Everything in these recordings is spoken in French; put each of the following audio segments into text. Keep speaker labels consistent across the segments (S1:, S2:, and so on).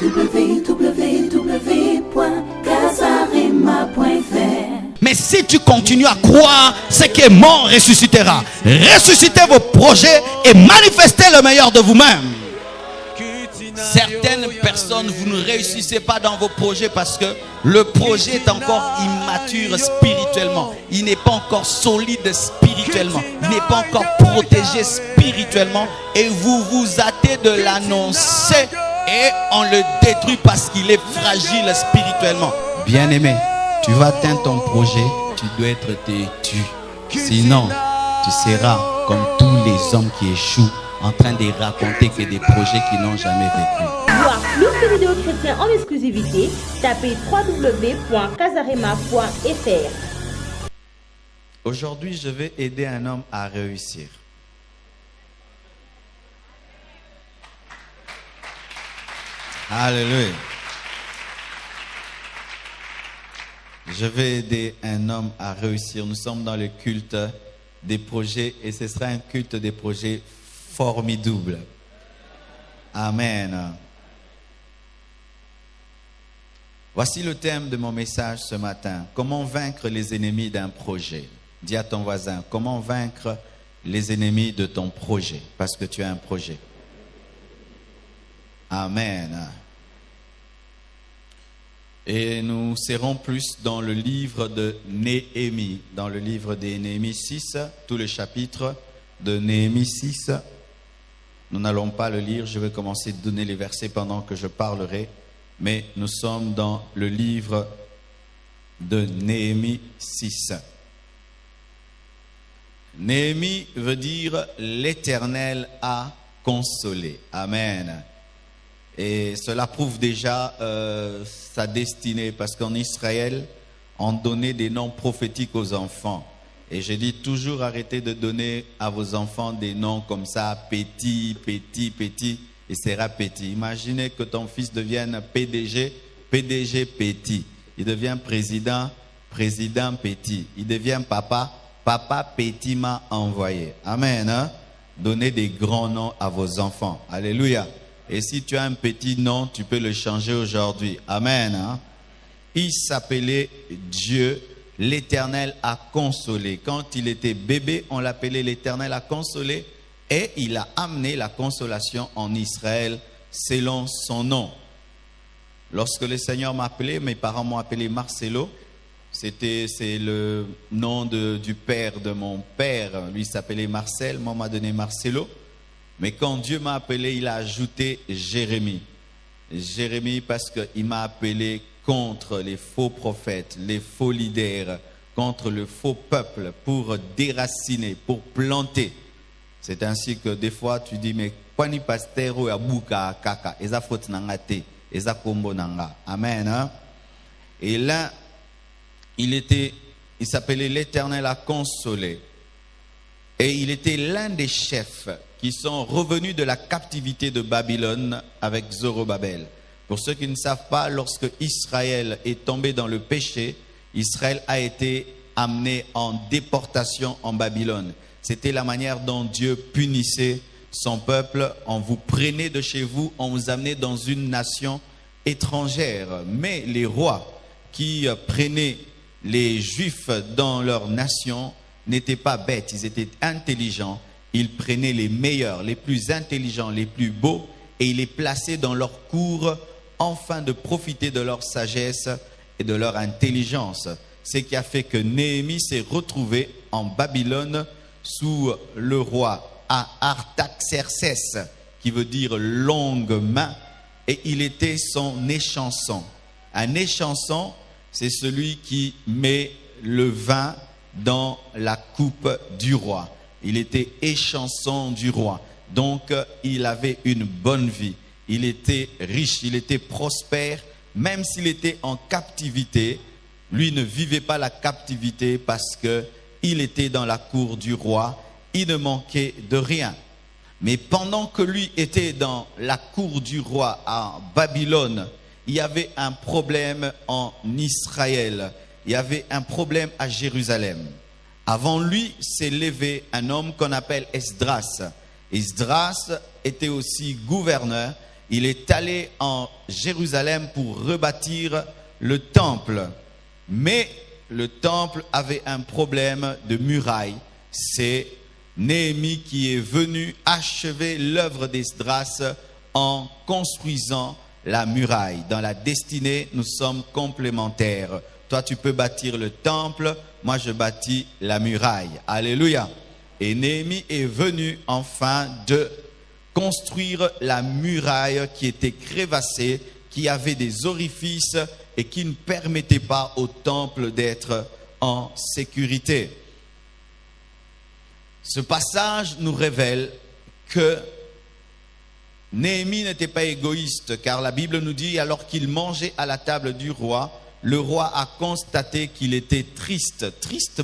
S1: www.casarema.fr.
S2: Mais si tu continues à croire, ce qui est mort ressuscitera. Ressuscitez vos projets et manifestez le meilleur de vous-même. Certaines personnes, vous ne réussissez pas dans vos projets parce que le projet est encore immature spirituellement. Il n'est pas encore solide spirituellement. Il n'est pas encore protégé spirituellement. Et vous vous hâtez de l'annoncer et on le détruit parce qu'il est fragile spirituellement. Bien-aimé, tu vas atteindre ton projet, tu dois être têtu. Sinon, tu seras comme tous les hommes qui échouent, en train de raconter que des projets qui n'ont jamais vécu.
S3: Voir plus de vidéos chrétiennes en exclusivité, tapez www.casarema.fr.
S2: Aujourd'hui, je vais aider un homme à réussir. Alléluia. Je vais aider un homme à réussir. Nous sommes dans le culte des projets et ce sera un culte des projets formidable. Amen. Voici le thème de mon message ce matin. Comment vaincre les ennemis d'un projet? Dis à ton voisin, comment vaincre les ennemis de ton projet? Parce que tu as un projet. Amen. Et nous serons plus dans le livre de Néhémie. Dans le livre de Néhémie 6, tout le chapitre de Néhémie 6. Nous n'allons pas le lire, je vais commencer à donner les versets pendant que je parlerai. Mais nous sommes dans le livre de Néhémie 6. Néhémie veut dire l'Éternel a consolé. Amen. Et cela prouve déjà sa destinée parce qu'en Israël, on donnait des noms prophétiques aux enfants. Et je dis toujours arrêtez de donner à vos enfants des noms comme ça, petit, petit, petit, et sera petit. Imaginez que ton fils devienne PDG, PDG petit. Il devient président, président petit. Il devient papa, papa petit m'a envoyé. Amen. Hein? Donnez des grands noms à vos enfants. Alléluia. Et si tu as un petit nom, tu peux le changer aujourd'hui. Amen. Hein? Il s'appelait Dieu. L'Éternel a consolé. Quand il était bébé, on l'appelait l'Éternel a consolé et il a amené la consolation en Israël selon son nom. Lorsque le Seigneur m'a appelé, mes parents m'ont appelé Marcelo. C'est le nom du père de mon père. Lui s'appelait Marcel, moi m'a donné Marcelo. Mais quand Dieu m'a appelé, il a ajouté Jérémie. Jérémie parce qu'il m'a appelé contre les faux prophètes, les faux leaders, contre le faux peuple, pour déraciner, pour planter. C'est ainsi que des fois tu dis, mais quoi ni pasteur ou abuka kaka, eza faute nangate, eza kombo nanga. Amen. Hein? Et là, il s'appelait l'Éternel a consolé. Et il était l'un des chefs qui sont revenus de la captivité de Babylone avec Zorobabel. Pour ceux qui ne savent pas, lorsque Israël est tombé dans le péché, Israël a été amené en déportation en Babylone. C'était la manière dont Dieu punissait son peuple. On vous prenait de chez vous, on vous amenait dans une nation étrangère. Mais les rois qui prenaient les Juifs dans leur nation n'étaient pas bêtes, ils étaient intelligents. Ils prenaient les meilleurs, les plus intelligents, les plus beaux et ils les plaçaient dans leur cour afin de profiter de leur sagesse et de leur intelligence. Ce qui a fait que Néhémie s'est retrouvé en Babylone sous le roi Artaxerxès, qui veut dire longue main, et il était son échanson. Un échanson, c'est celui qui met le vin dans la coupe du roi. Il était échanson du roi. Donc, il avait une bonne vie. Il était riche, il était prospère. Même s'il était en captivité, lui ne vivait pas la captivité parce qu'il était dans la cour du roi. Il ne manquait de rien. Mais pendant que lui était dans la cour du roi à Babylone, il y avait un problème en Israël. Il y avait un problème à Jérusalem. Avant lui s'est levé un homme qu'on appelle Esdras. Esdras était aussi gouverneur il est allé en Jérusalem pour rebâtir le temple. Mais le temple avait un problème de muraille. C'est Néhémie qui est venu achever l'œuvre d'Esdras en construisant la muraille. Dans la destinée, nous sommes complémentaires. Toi, tu peux bâtir le temple, moi je bâtis la muraille. Alléluia. Et Néhémie est venu enfin de construire la muraille qui était crévassée, qui avait des orifices et qui ne permettait pas au temple d'être en sécurité. Ce passage nous révèle que Néhémie n'était pas égoïste, car la Bible nous dit, alors qu'il mangeait à la table du roi, le roi a constaté qu'il était triste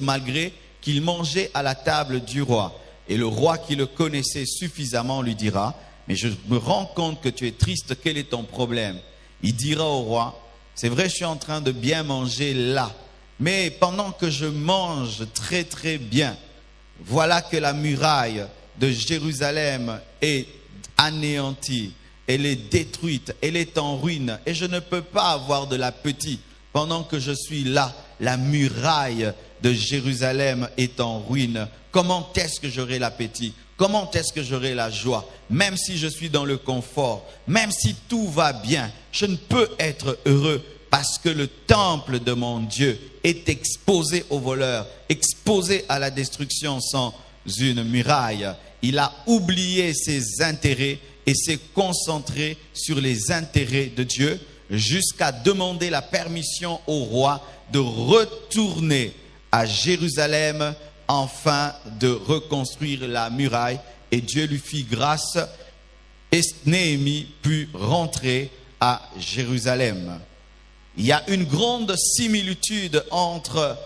S2: malgré qu'il mangeait à la table du roi. Et le roi qui le connaissait suffisamment lui dira, mais je me rends compte que tu es triste, quel est ton problème? Il dira au roi, c'est vrai, je suis en train de bien manger là, mais pendant que je mange très très bien, voilà que la muraille de Jérusalem est anéantie, elle est détruite, elle est en ruine, et je ne peux pas avoir de l'appétit. Pendant que je suis là, la muraille de Jérusalem est en ruine. Comment est-ce que j'aurai l'appétit? Comment est-ce que j'aurai la joie? Même si je suis dans le confort, même si tout va bien, je ne peux être heureux parce que le temple de mon Dieu est exposé aux voleurs, exposé à la destruction sans une muraille. Il a oublié ses intérêts et s'est concentré sur les intérêts de Dieu jusqu'à demander la permission au roi de retourner à Jérusalem afin de reconstruire la muraille. Et Dieu lui fit grâce et Néhémie put rentrer à Jérusalem. Il y a une grande similitude entre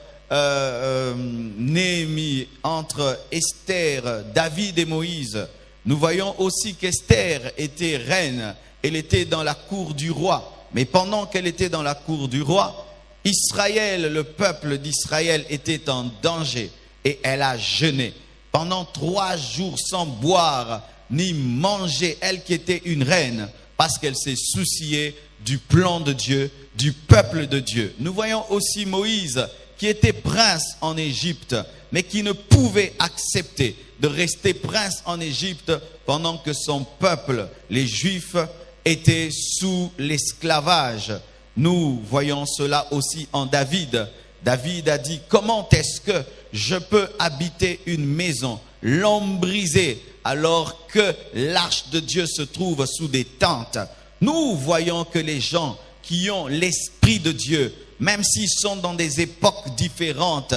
S2: Néhémie, entre Esther, David et Moïse. Nous voyons aussi qu'Esther était reine, elle était dans la cour du roi. Mais pendant qu'elle était dans la cour du roi, Israël, le peuple d'Israël était en danger et elle a jeûné pendant 3 jours sans boire ni manger, elle qui était une reine, parce qu'elle s'est souciée du plan de Dieu, du peuple de Dieu. Nous voyons aussi Moïse qui était prince en Égypte, mais qui ne pouvait accepter de rester prince en Égypte pendant que son peuple, les Juifs, étaient sous l'esclavage. Nous voyons cela aussi en David. David a dit, comment est-ce que je peux habiter une maison lambrisée alors que l'arche de Dieu se trouve sous des tentes? Nous voyons que les gens qui ont l'esprit de Dieu, même s'ils sont dans des époques différentes,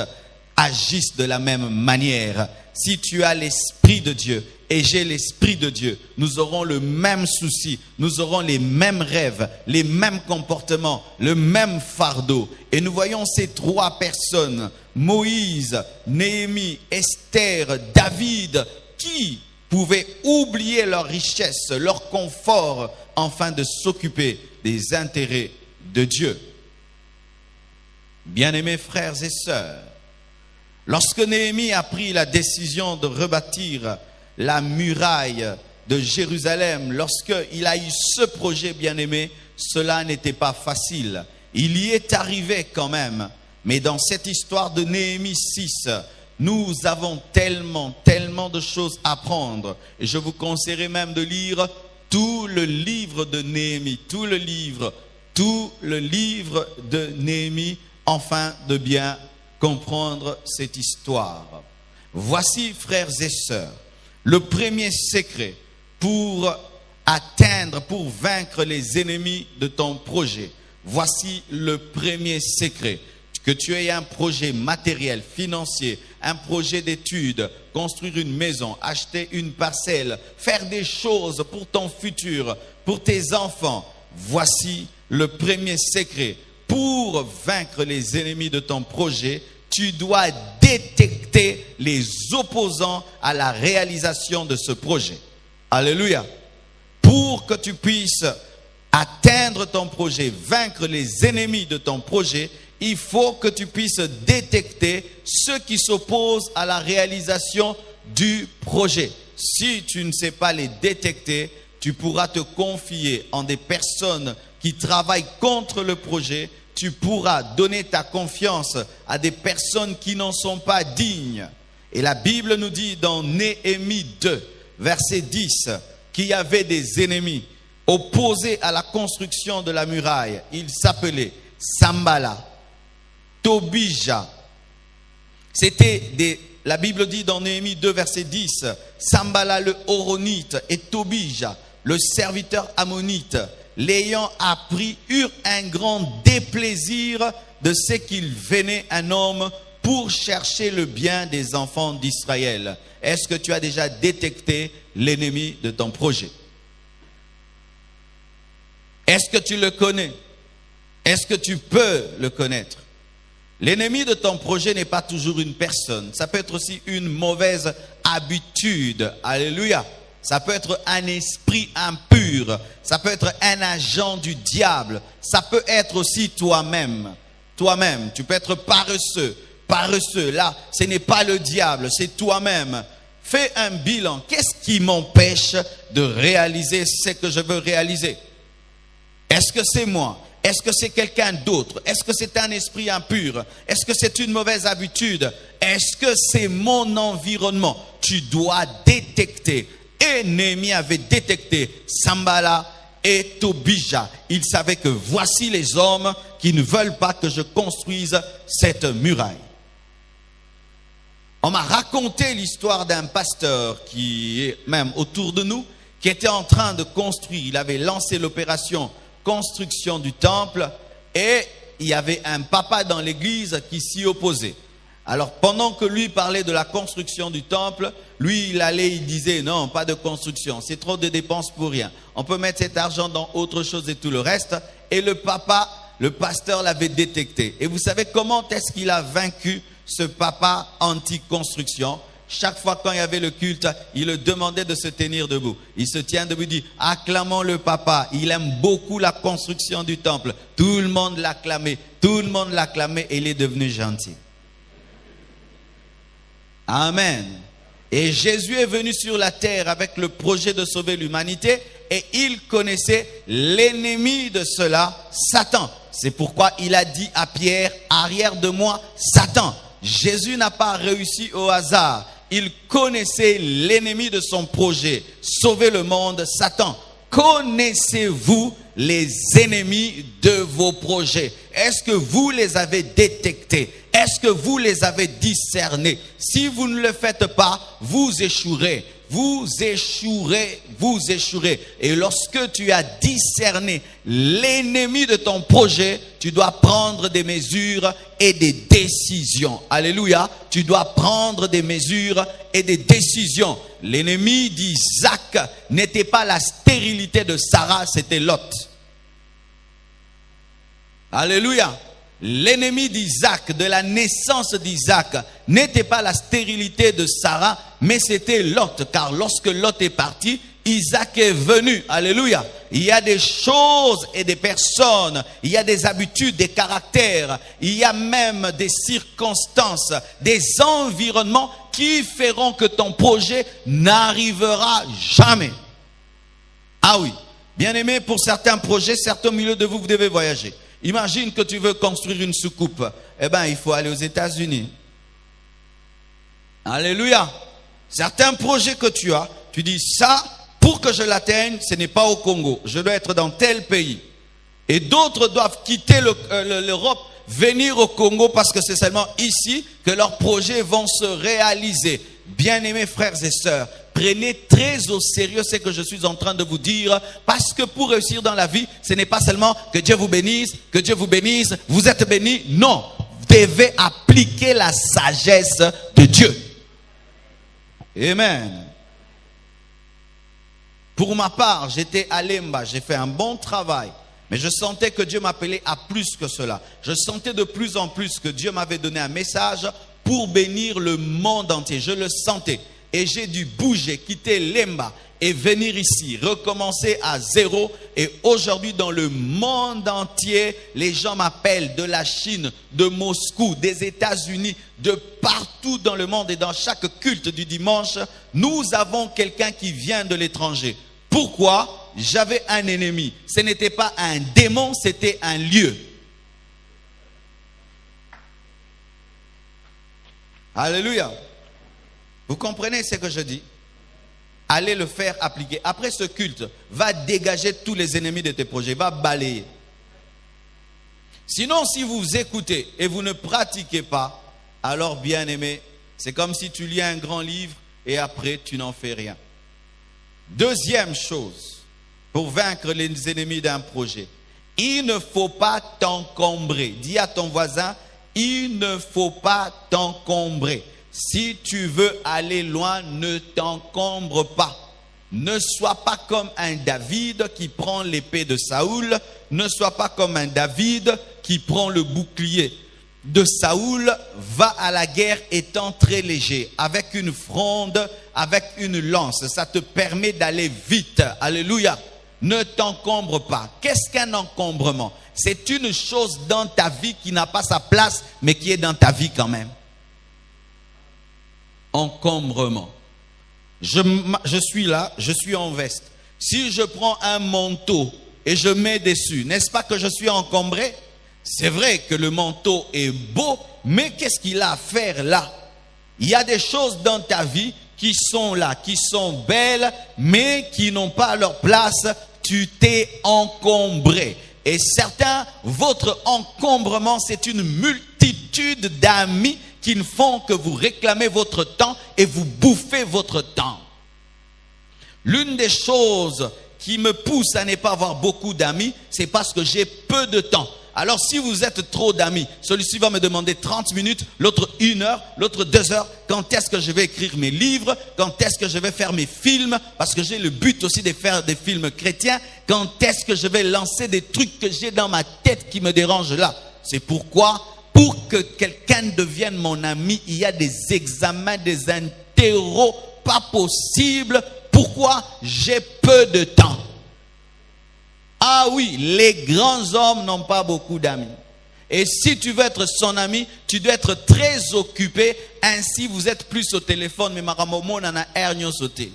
S2: agissent de la même manière. Si tu as l'esprit de Dieu et j'ai l'esprit de Dieu, nous aurons le même souci, nous aurons les mêmes rêves, les mêmes comportements, le même fardeau. Et nous voyons ces 3 personnes, Moïse, Néhémie, Esther, David, qui pouvaient oublier leur richesse, leur confort, afin de s'occuper des intérêts de Dieu. Bien-aimés frères et sœurs, lorsque Néhémie a pris la décision de rebâtir la muraille de Jérusalem, lorsqu'il a eu ce projet, bien-aimé, cela n'était pas facile. Il y est arrivé quand même. Mais dans cette histoire de Néhémie 6, nous avons tellement de choses à prendre. Et je vous conseillerais même de lire tout le livre de Néhémie, tout le livre de Néhémie, afin de bien comprendre cette histoire. Voici, frères et sœurs, le premier secret pour atteindre, pour vaincre les ennemis de ton projet. Voici le premier secret. Que tu aies un projet matériel, financier, un projet d'études, construire une maison, acheter une parcelle, faire des choses pour ton futur, pour tes enfants. Voici le premier secret. Pour vaincre les ennemis de ton projet, tu dois détecter les opposants à la réalisation de ce projet. Alléluia. Pour que tu puisses atteindre ton projet, vaincre les ennemis de ton projet, il faut que tu puisses détecter ceux qui s'opposent à la réalisation du projet. Si tu ne sais pas les détecter, tu pourras te confier en des personnes qui travaillent contre le projet. Tu pourras donner ta confiance à des personnes qui n'en sont pas dignes. Et la Bible nous dit dans Néhémie 2, verset 10, qu'il y avait des ennemis opposés à la construction de la muraille. Ils s'appelaient Sambala, Tobija. La Bible dit dans Néhémie 2, verset 10, Sambala le Horonite et Tobija, le serviteur ammonite, l'ayant appris, eurent un grand déplaisir de ce qu'il venait un homme pour chercher le bien des enfants d'Israël. Est-ce que tu as déjà détecté l'ennemi de ton projet? Est-ce que tu le connais? Est-ce que tu peux le connaître? L'ennemi de ton projet n'est pas toujours une personne. Ça peut être aussi une mauvaise habitude. Alléluia. Ça peut être un esprit impur. Ça peut être un agent du diable. Ça peut être aussi toi-même. Toi-même, tu peux être paresseux. Paresseux, là, ce n'est pas le diable, c'est toi-même. Fais un bilan. Qu'est-ce qui m'empêche de réaliser ce que je veux réaliser? Est-ce que c'est moi? Est-ce que c'est quelqu'un d'autre? Est-ce que c'est un esprit impur? Est-ce que c'est une mauvaise habitude? Est-ce que c'est mon environnement? Tu dois détecter. Et Néhémie avait détecté Sambala et Tobija. Il savait que voici les hommes qui ne veulent pas que je construise cette muraille. On m'a raconté l'histoire d'un pasteur qui est même autour de nous, qui était en train de construire. Il avait lancé l'opération construction du temple et il y avait un papa dans l'église qui s'y opposait. Alors pendant que lui parlait de la construction du temple, lui il disait non, pas de construction, c'est trop de dépenses pour rien. On peut mettre cet argent dans autre chose et tout le reste. Et le pasteur l'avait détecté. Et vous savez comment est-ce qu'il a vaincu ce papa anti-construction? Chaque fois quand il y avait le culte, il le demandait de se tenir debout. Il se tient debout, il dit, acclamons le papa. Il aime beaucoup la construction du temple. Tout le monde l'acclamait, et il est devenu gentil. Amen. Et Jésus est venu sur la terre avec le projet de sauver l'humanité et il connaissait l'ennemi de cela, Satan. C'est pourquoi il a dit à Pierre, arrière de moi, Satan. Jésus n'a pas réussi au hasard. Il connaissait l'ennemi de son projet, sauver le monde, Satan. Connaissez-vous les ennemis de vos projets? Est-ce que vous les avez détectés? Est-ce que vous les avez discernés? Si vous ne le faites pas, vous échouerez. Vous échouerez, vous échouerez. Et lorsque tu as discerné l'ennemi de ton projet, tu dois prendre des mesures et des décisions. Alléluia. Tu dois prendre des mesures et des décisions. L'ennemi d'Isaac n'était pas la stérilité de Sarah, c'était Lot. Alléluia. L'ennemi d'Isaac, de la naissance d'Isaac, n'était pas la stérilité de Sarah, mais c'était Lot. Car lorsque Lot est parti, Isaac est venu. Alléluia. Il y a des choses et des personnes, il y a des habitudes, des caractères, il y a même des circonstances, des environnements qui feront que ton projet n'arrivera jamais. Ah oui. Bien aimé, pour certains projets, certains milieux de vous, vous devez voyager. Imagine que tu veux construire une soucoupe. Eh bien, il faut aller aux États-Unis. Alléluia. Certains projets que tu as, tu dis ça, pour que je l'atteigne, ce n'est pas au Congo. Je dois être dans tel pays. Et d'autres doivent quitter l'Europe, venir au Congo parce que c'est seulement ici que leurs projets vont se réaliser. Bien-aimés frères et sœurs, prenez très au sérieux ce que je suis en train de vous dire, parce que pour réussir dans la vie, ce n'est pas seulement que Dieu vous bénisse, vous êtes bénis. Non, vous devez appliquer la sagesse de Dieu. Amen. Pour ma part, j'étais à Lemba, j'ai fait un bon travail, mais je sentais que Dieu m'appelait à plus que cela. Je sentais de plus en plus que Dieu m'avait donné un message pour bénir le monde entier. Je le sentais. Et j'ai dû bouger, quitter Lemba et venir ici, recommencer à zéro. Et aujourd'hui, dans le monde entier, les gens m'appellent de la Chine, de Moscou, des États-Unis, de partout dans le monde. Et dans chaque culte du dimanche, nous avons quelqu'un qui vient de l'étranger. Pourquoi? J'avais un ennemi. Ce n'était pas un démon, c'était un lieu. Alléluia. Vous comprenez ce que je dis? Allez le faire appliquer. Après ce culte, va dégager tous les ennemis de tes projets. Va balayer. Sinon, si vous écoutez et vous ne pratiquez pas, alors bien aimé, c'est comme si tu lis un grand livre et après tu n'en fais rien. Deuxième chose, pour vaincre les ennemis d'un projet, il ne faut pas t'encombrer. Dis à ton voisin, il ne faut pas t'encombrer. Si tu veux aller loin, ne t'encombre pas. Ne sois pas comme un David qui prend l'épée de Saoul. Ne sois pas comme un David qui prend le bouclier de Saoul. Va à la guerre étant très léger, avec une fronde, avec une lance. Ça te permet d'aller vite. Alléluia. Ne t'encombre pas. Qu'est-ce qu'un encombrement? C'est une chose dans ta vie qui n'a pas sa place, mais qui est dans ta vie quand même. Encombrement. Je suis là, je suis en veste. Si je prends un manteau et je mets dessus, n'est-ce pas que je suis encombré? C'est vrai que le manteau est beau, mais qu'est-ce qu'il a à faire là? Il y a des choses dans ta vie qui sont là, qui sont belles, mais qui n'ont pas leur place. Tu t'es encombré. Et certains, votre encombrement, c'est une multitude d'amis qui ne font que vous réclamer votre temps et vous bouffer votre temps. L'une des choses qui me pousse à ne pas avoir beaucoup d'amis, c'est parce que j'ai peu de temps. Alors si vous êtes trop d'amis, celui-ci va me demander 30 minutes, l'autre 1 heure, l'autre 2 heures. Quand est-ce que je vais écrire mes livres? Quand est-ce que je vais faire mes films? Parce que j'ai le but aussi de faire des films chrétiens. Quand est-ce que je vais lancer des trucs que j'ai dans ma tête qui me dérangent là? C'est pourquoi, pour que quelqu'un devienne mon ami, il y a des examens, des interros pas possibles. Pourquoi? J'ai peu de temps. Ah oui, les grands hommes n'ont pas beaucoup d'amis. Et si tu veux être son ami, tu dois être très occupé. Ainsi, vous êtes plus au téléphone. Mais maramomo nana ernyo sauté.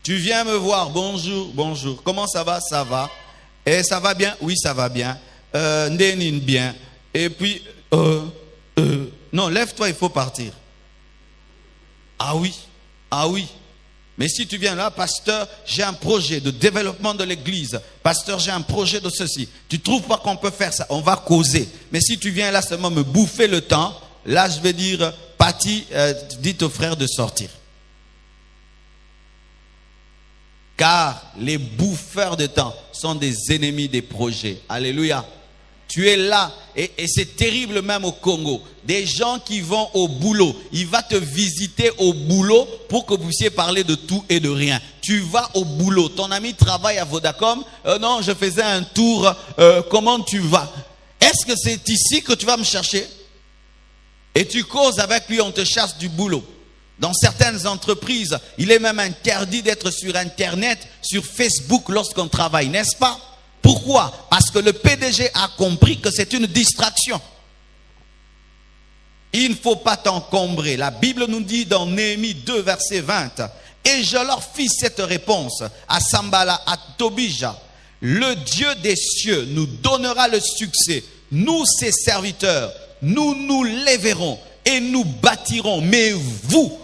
S2: Tu viens me voir. Bonjour, bonjour. Comment ça va? Ça va. Et ça va bien? Oui, ça va bien. Ndenin bien. Et puis, non, lève-toi, il faut partir. Ah oui, ah oui. Mais si tu viens là, pasteur, j'ai un projet de développement de l'église. Pasteur, j'ai un projet de ceci. Tu ne trouves pas qu'on peut faire ça? On va causer. Mais si tu viens là seulement me bouffer le temps, là je vais dire, Patty, dites aux frères de sortir. Car les bouffeurs de temps sont des ennemis des projets. Alléluia. Tu es là et c'est terrible même au Congo. Des gens qui vont au boulot, il va te visiter au boulot pour que vous puissiez parler de tout et de rien. Tu vas au boulot, ton ami travaille à Vodacom. Non, je faisais un tour, comment tu vas? Est-ce que c'est ici que tu vas me chercher? Et tu causes avec lui, on te chasse du boulot. Dans certaines entreprises, il est même interdit d'être sur Internet, sur Facebook lorsqu'on travaille, n'est-ce pas? Pourquoi? Parce que le PDG a compris que c'est une distraction. Il ne faut pas t'encombrer. La Bible nous dit dans Néhémie 2, verset 20, « Et je leur fis cette réponse à Sambala, à Tobija, le Dieu des cieux nous donnera le succès. Nous, ses serviteurs, nous nous lèverons et nous bâtirons. Mais vous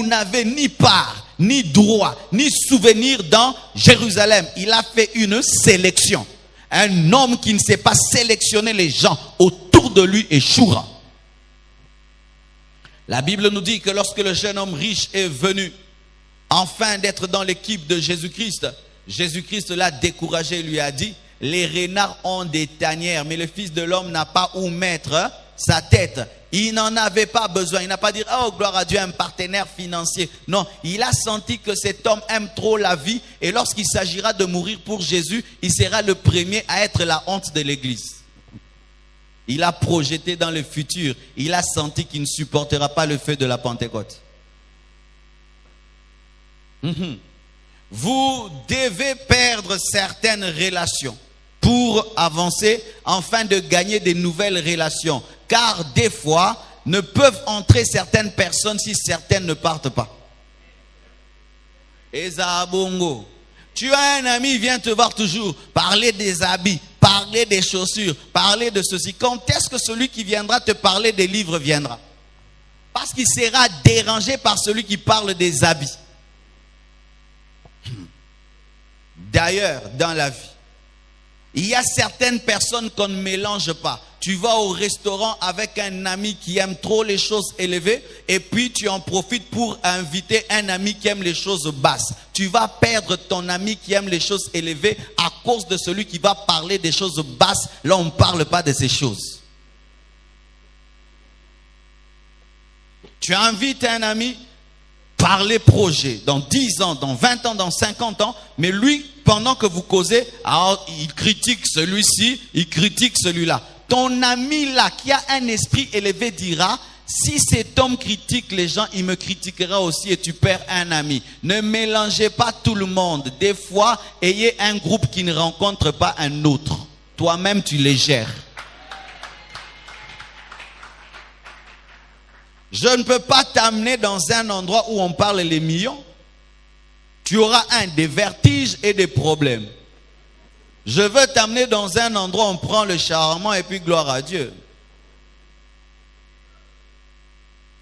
S2: n'avez ni part, ni droit, ni souvenir dans Jérusalem. » Il a fait une sélection. Un homme qui ne sait pas sélectionner les gens autour de lui échouera. La Bible nous dit que lorsque le jeune homme riche est venu, enfin d'être dans l'équipe de Jésus-Christ, Jésus-Christ l'a découragé, lui a dit, les renards ont des tanières, mais le Fils de l'homme n'a pas où mettre sa tête. Il n'en avait pas besoin. Il n'a pas dit, oh gloire à Dieu, un partenaire financier. Non, il a senti que cet homme aime trop la vie et lorsqu'il s'agira de mourir pour Jésus, il sera le premier à être la honte de l'église. Il a projeté dans le futur. Il a senti qu'il ne supportera pas le feu de la Pentecôte. Vous devez perdre certaines relations pour avancer, afin de gagner de nouvelles relations. Car des fois, ne peuvent entrer certaines personnes si certaines ne partent pas. Eza bongo. Tu as un ami, il vient te voir toujours, parler des habits, parler des chaussures, parler de ceci. Quand est-ce que celui qui viendra te parler des livres viendra? Parce qu'il sera dérangé par celui qui parle des habits. D'ailleurs, dans la vie, il y a certaines personnes qu'on ne mélange pas. Tu vas au restaurant avec un ami qui aime trop les choses élevées et puis tu en profites pour inviter un ami qui aime les choses basses. Tu vas perdre ton ami qui aime les choses élevées à cause de celui qui va parler des choses basses. Là, on ne parle pas de ces choses. Tu invites un ami, parler projet, dans 10 ans, dans 20 ans, dans 50 ans, mais lui, pendant que vous causez, alors, il critique celui-ci, il critique celui-là. Ton ami là, qui a un esprit élevé, dira, si cet homme critique les gens, il me critiquera aussi et tu perds un ami. Ne mélangez pas tout le monde. Des fois, ayez un groupe qui ne rencontre pas un autre. Toi-même, tu les gères. Je ne peux pas t'amener dans un endroit où on parle les millions. Tu auras des vertiges et des problèmes. Je veux t'amener dans un endroit où on prend le charmant et puis gloire à Dieu.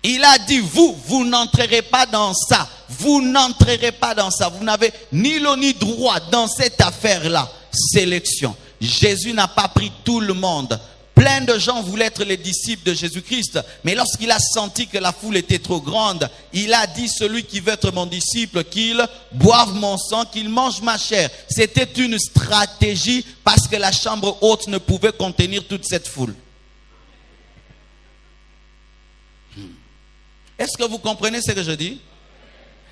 S2: Il a dit, vous n'entrerez pas dans ça. Vous n'entrerez pas dans ça. Vous n'avez ni l'eau ni droit dans cette affaire-là. Sélection. Jésus n'a pas pris tout le monde. Plein de gens voulaient être les disciples de Jésus-Christ. Mais lorsqu'il a senti que la foule était trop grande, il a dit, celui qui veut être mon disciple, qu'il boive mon sang, qu'il mange ma chair. C'était une stratégie parce que la chambre haute ne pouvait contenir toute cette foule. Est-ce que vous comprenez ce que je dis?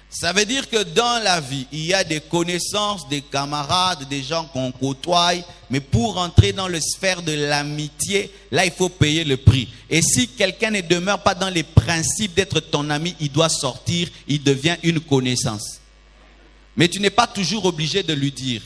S2: Ça veut dire que dans la vie, il y a des connaissances, des camarades, des gens qu'on côtoie. Mais pour entrer dans la sphère de l'amitié, là, il faut payer le prix. Et si quelqu'un ne demeure pas dans les principes d'être ton ami, il doit sortir, il devient une connaissance. Mais tu n'es pas toujours obligé de lui dire.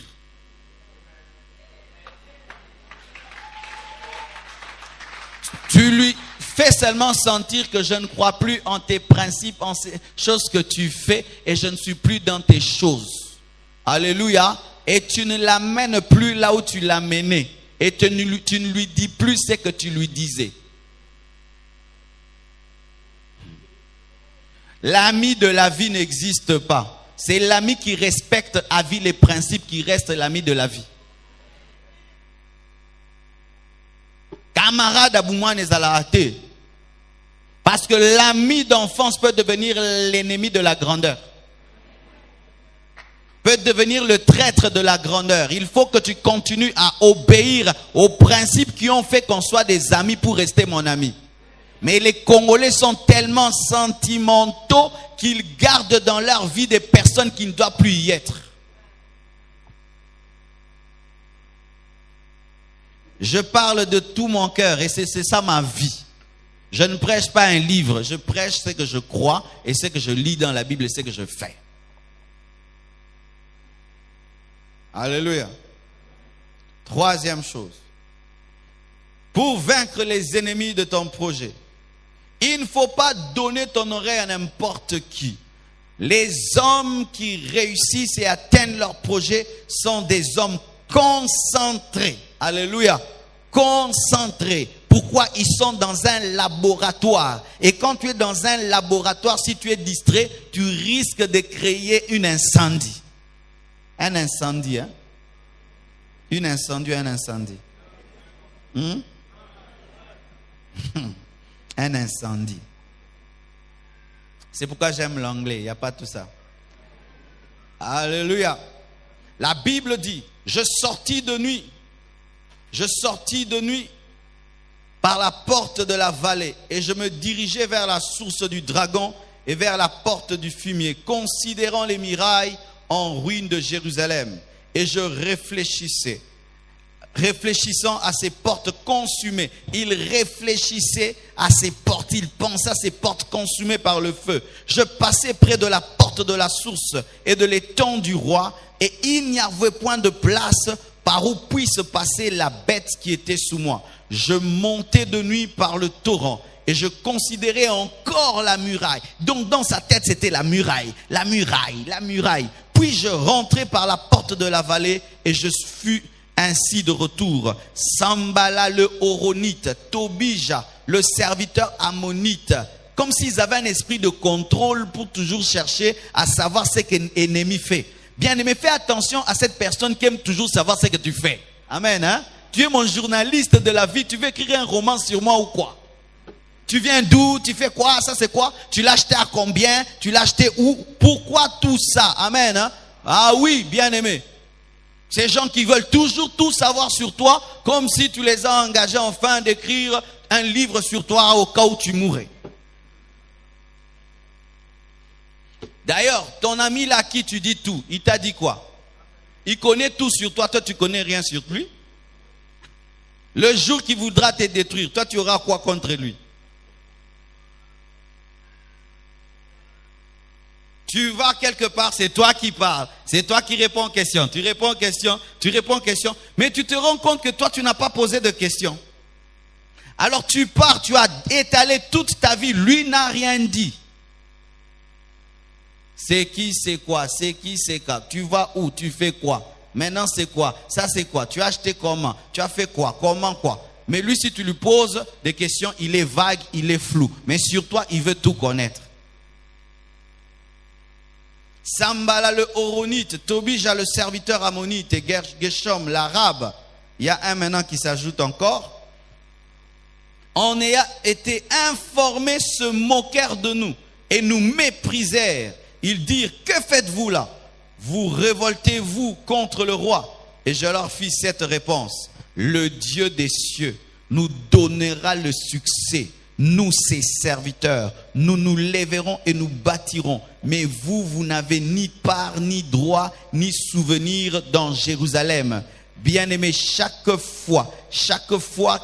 S2: Tu lui fais seulement sentir que je ne crois plus en tes principes, en ces choses que tu fais et je ne suis plus dans tes choses. Alléluia. Et tu ne l'amènes plus là où tu l'as mené. Et tu ne lui dis plus ce que tu lui disais. L'ami de la vie n'existe pas. C'est l'ami qui respecte à vie les principes qui reste l'ami de la vie. Camarade Aboumouan Ezalaate. Parce que l'ami d'enfance peut devenir l'ennemi de la grandeur. Peut devenir le traître de la grandeur. Il faut que tu continues à obéir aux principes qui ont fait qu'on soit des amis pour rester mon ami. Mais les Congolais sont tellement sentimentaux qu'ils gardent dans leur vie des personnes qui ne doivent plus y être. Je parle de tout mon cœur et c'est ça ma vie. Je ne prêche pas un livre, je prêche ce que je crois et ce que je lis dans la Bible et ce que je fais. Alléluia. Troisième chose. Pour vaincre les ennemis de ton projet, il ne faut pas donner ton oreille à n'importe qui. Les hommes qui réussissent et atteignent leur projet sont des hommes concentrés. Alléluia. Concentrés. Pourquoi? Ils sont dans un laboratoire. Et quand tu es dans un laboratoire, si tu es distrait, tu risques de créer un incendie. Un incendie, hein? Un incendie. Un incendie. C'est pourquoi j'aime l'anglais. Il n'y a pas tout ça. Alléluia. La Bible dit, je sortis de nuit par la porte de la vallée et je me dirigeais vers la source du dragon et vers la porte du fumier, considérant les murailles en ruine de Jérusalem. Et je réfléchissant à ces portes consumées. Il réfléchissait à ces portes, il pensait à ces portes consumées par le feu. Je passais près de la porte de la source et de l'étang du roi, et il n'y avait point de place par où puisse passer la bête qui était sous moi. Je montais de nuit par le torrent et je considérais encore la muraille. Donc dans sa tête, c'était la muraille, la muraille, la muraille. Puis je rentrai par la porte de la vallée et je fus ainsi de retour. Sambala le Horonite, Tobija le serviteur ammonite, comme s'ils avaient un esprit de contrôle pour toujours chercher à savoir ce que l'ennemi fait. Bien-aimé, fais attention à cette personne qui aime toujours savoir ce que tu fais. Amen, hein? Tu es mon journaliste de la vie, tu veux écrire un roman sur moi ou quoi? Tu viens d'où? Tu fais quoi? Ça c'est quoi? Tu l'as acheté à combien? Tu l'as acheté où? Pourquoi tout ça? Amen, hein? Ah oui, bien-aimé. Ces gens qui veulent toujours tout savoir sur toi, comme si tu les as engagés enfin d'écrire un livre sur toi au cas où tu mourrais. D'ailleurs, ton ami là à qui tu dis tout, il t'a dit quoi? Il connaît tout sur toi, toi tu connais rien sur lui. Le jour qu'il voudra te détruire, toi tu auras quoi contre lui? Tu vas quelque part, c'est toi qui parles, c'est toi qui réponds aux questions, tu réponds aux questions, tu réponds aux questions, mais tu te rends compte que toi tu n'as pas posé de questions. Alors tu pars, tu as étalé toute ta vie, lui n'a rien dit. C'est qui, c'est quoi, c'est qui, c'est quoi, tu vas où, tu fais quoi, maintenant c'est quoi, ça c'est quoi, tu as acheté comment, tu as fait quoi, comment quoi. Mais lui si tu lui poses des questions, il est vague, il est flou, mais sur toi il veut tout connaître. Sambala le Horonite, Tobija le serviteur ammonite et Gershom l'arabe. Il y a un maintenant qui s'ajoute encore. On a été informés, se moquèrent de nous et nous méprisèrent. Ils dirent, que faites-vous là? Vous révoltez-vous contre le roi? Et je leur fis cette réponse. Le Dieu des cieux nous donnera le succès. Nous, ses serviteurs, nous nous lèverons et nous bâtirons. Mais vous, vous n'avez ni part, ni droit, ni souvenir dans Jérusalem. Bien-aimés, chaque fois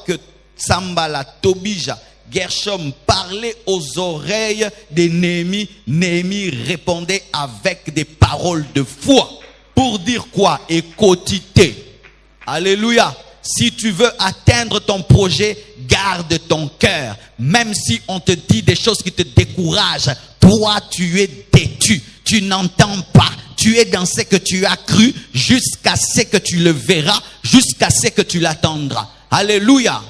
S2: que Sambala, Tobija, Gershom parlait aux oreilles de Néhémie, Néhémie répondait avec des paroles de foi. Pour dire quoi? Écoutez. Alléluia. Si tu veux atteindre ton projet, garde ton cœur. Même si on te dit des choses qui te découragent, toi tu es têtu, tu n'entends pas. Tu es dans ce que tu as cru jusqu'à ce que tu le verras, jusqu'à ce que tu l'attendras. Alléluia.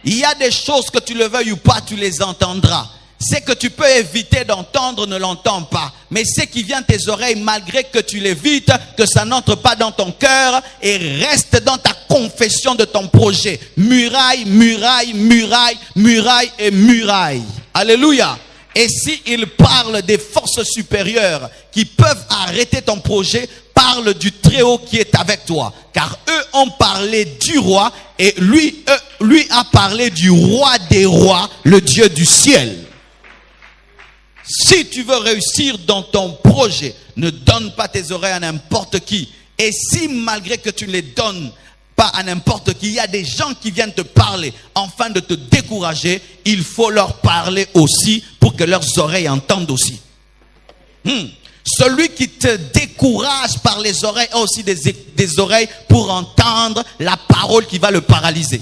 S2: Il y a des choses que tu le veuilles ou pas, tu les entendras. Ce que tu peux éviter d'entendre, ne l'entends pas. Mais ce qui vient de tes oreilles, malgré que tu l'évites, que ça n'entre pas dans ton cœur et reste dans ta confession de ton projet. Muraille, muraille, muraille, muraille et muraille. Alléluia. Et s'il parle des forces supérieures qui peuvent arrêter ton projet, parle du Très-Haut qui est avec toi. Car eux ont parlé du roi et lui a parlé du roi des rois, le Dieu du ciel. Si tu veux réussir dans ton projet, ne donne pas tes oreilles à n'importe qui. Et si malgré que tu ne les donnes pas à n'importe qui, il y a des gens qui viennent te parler afin de te décourager, il faut leur parler aussi pour que leurs oreilles entendent aussi. Celui qui te décourage par les oreilles a aussi des oreilles pour entendre la parole qui va le paralyser.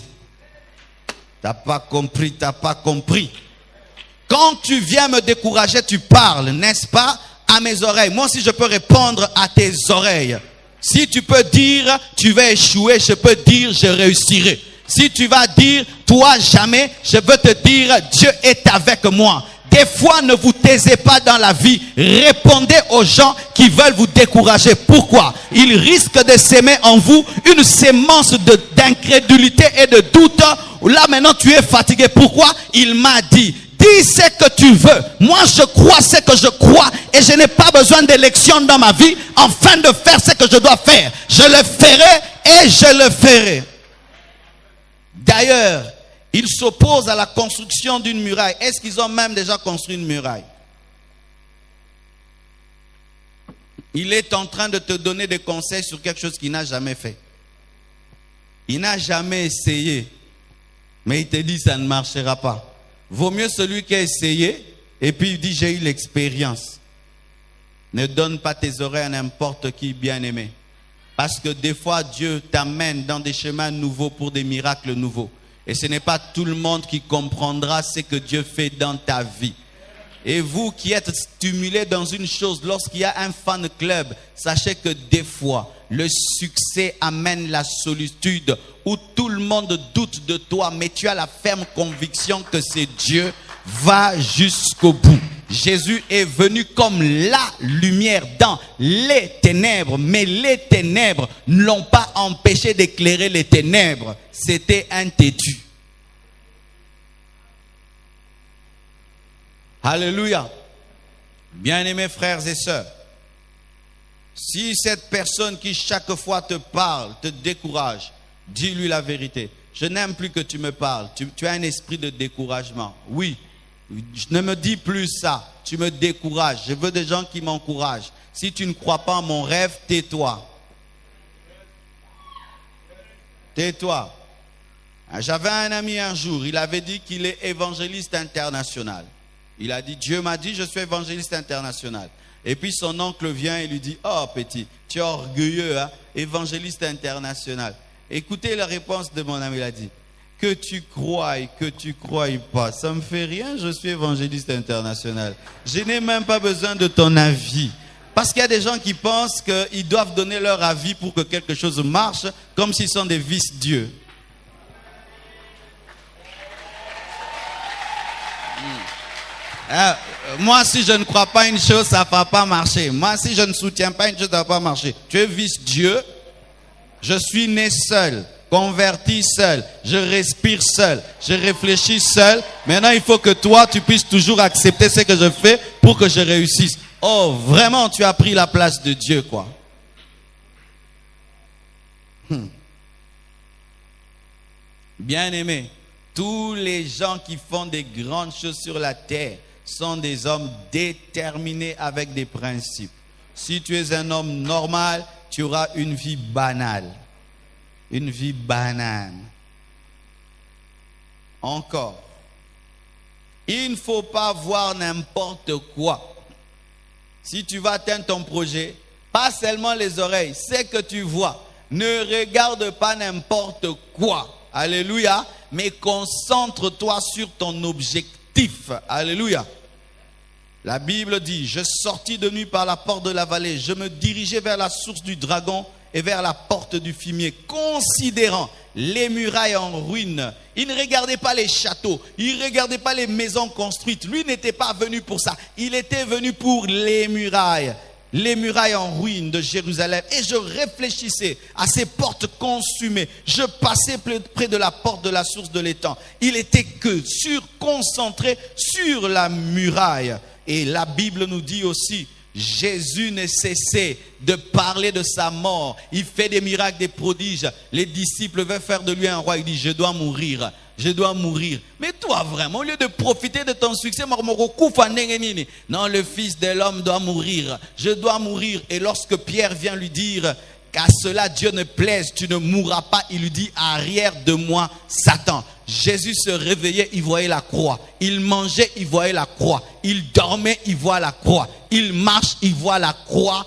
S2: T'as pas compris, t'as pas compris. Quand tu viens me décourager, tu parles, n'est-ce pas, à mes oreilles. Moi aussi, je peux répondre à tes oreilles. Si tu peux dire, tu vas échouer, je peux dire, je réussirai. Si tu vas dire, toi jamais, je veux te dire, Dieu est avec moi. Des fois, ne vous taisez pas dans la vie. Répondez aux gens qui veulent vous décourager. Pourquoi? Ils risquent de s'aimer en vous une sémence d'incrédulité et de doute. Là, maintenant, tu es fatigué. Pourquoi? Il m'a dit. Dis ce que tu veux. Moi, je crois ce que je crois et je n'ai pas besoin d'élection dans ma vie afin de faire ce que je dois faire. Je le ferai et je le ferai. D'ailleurs, ils s'opposent à la construction d'une muraille. Est-ce qu'ils ont même déjà construit une muraille? Il est en train de te donner des conseils sur quelque chose qu'il n'a jamais fait. Il n'a jamais essayé. Mais il te dit ça ne marchera pas. Vaut mieux celui qui a essayé et puis il dit j'ai eu l'expérience. Ne donne pas tes oreilles à n'importe qui, bien-aimé. Parce que des fois Dieu t'amène dans des chemins nouveaux pour des miracles nouveaux. Et ce n'est pas tout le monde qui comprendra ce que Dieu fait dans ta vie. Et vous qui êtes stimulés dans une chose, lorsqu'il y a un fan club, sachez que des fois, le succès amène la solitude où tout le monde doute de toi, mais tu as la ferme conviction que c'est Dieu. Va jusqu'au bout. Jésus est venu comme la lumière dans les ténèbres, mais les ténèbres ne l'ont pas empêché d'éclairer les ténèbres. C'était un têtu. Alléluia. Bien-aimés frères et sœurs, si cette personne qui chaque fois te parle, te décourage, dis-lui la vérité. Je n'aime plus que tu me parles. Tu as un esprit de découragement. Oui, ne me dis plus ça. Tu me décourages. Je veux des gens qui m'encouragent. Si tu ne crois pas en mon rêve, tais-toi. Tais-toi. J'avais un ami un jour, il avait dit qu'il est évangéliste international. Il a dit, Dieu m'a dit, je suis évangéliste international. Et puis son oncle vient et lui dit, oh petit, tu es orgueilleux, hein? Évangéliste international. Écoutez la réponse de mon ami, il a dit, que tu crois pas, ça me fait rien, je suis évangéliste international. Je n'ai même pas besoin de ton avis. Parce qu'il y a des gens qui pensent qu'ils doivent donner leur avis pour que quelque chose marche, comme s'ils sont des vice-dieux. Moi, si je ne crois pas une chose, ça ne va pas marcher. Moi, si je ne soutiens pas une chose, ça ne va pas marcher. Tu es vice-dieu. Je suis né seul, converti seul, je respire seul, je réfléchis seul. Maintenant, il faut que toi, tu puisses toujours accepter ce que je fais pour que je réussisse. Oh, vraiment, tu as pris la place de Dieu, quoi. Bien-aimé, tous les gens qui font des grandes choses sur la terre sont des hommes déterminés avec des principes. Si tu es un homme normal, tu auras une vie banale. Une vie banane. Encore. Il ne faut pas voir n'importe quoi. Si tu vas atteindre ton projet, pas seulement les oreilles, c'est que tu vois. Ne regarde pas n'importe quoi. Alléluia. Mais concentre-toi sur ton objectif. Alléluia. La Bible dit, je sortis de nuit par la porte de la vallée, je me dirigeais vers la source du dragon et vers la porte du fumier, considérant les murailles en ruine. Il ne regardait pas les châteaux, il ne regardait pas les maisons construites. Lui n'était pas venu pour ça, il était venu pour les murailles en ruine de Jérusalem. Et je réfléchissais à ces portes consumées. Je passais près de la porte de la source de l'étang. Il était concentré sur la muraille. Et la Bible nous dit aussi, Jésus ne cessait de parler de sa mort. Il fait des miracles, des prodiges. Les disciples veulent faire de lui un roi. Il dit, je dois mourir. Je dois mourir. Mais toi vraiment, au lieu de profiter de ton succès, non, le Fils de l'homme doit mourir. Je dois mourir. Et lorsque Pierre vient lui dire, qu'à cela Dieu ne plaise, tu ne mourras pas, il lui dit, arrière de moi, Satan. Jésus se réveillait, il voyait la croix. Il mangeait, il voyait la croix. Il dormait, il voit la croix. Il marche, il voit la croix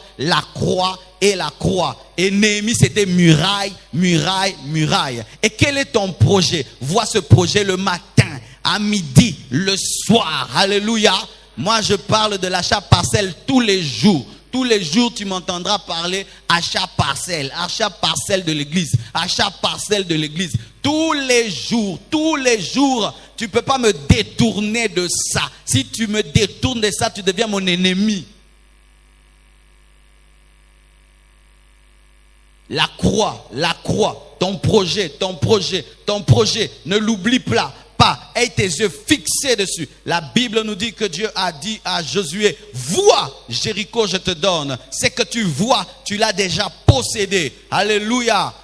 S2: et la croix. Et Néhémie, c'était muraille, muraille, muraille. Et quel est ton projet? Vois ce projet le matin, à midi, le soir. Alléluia. Moi, je parle de l'achat parcelle tous les jours. Tous les jours, tu m'entendras parler achat parcelle de l'église, achat parcelle de l'église. Tous les jours, tu ne peux pas me détourner de ça. Si tu me détournes de ça, tu deviens mon ennemi. La croix, ton projet, ne l'oublie pas. Aie tes yeux fixés dessus. La Bible nous dit que Dieu a dit à Josué, vois Jéricho, je te donne. C'est que tu vois, tu l'as déjà possédé. Alléluia.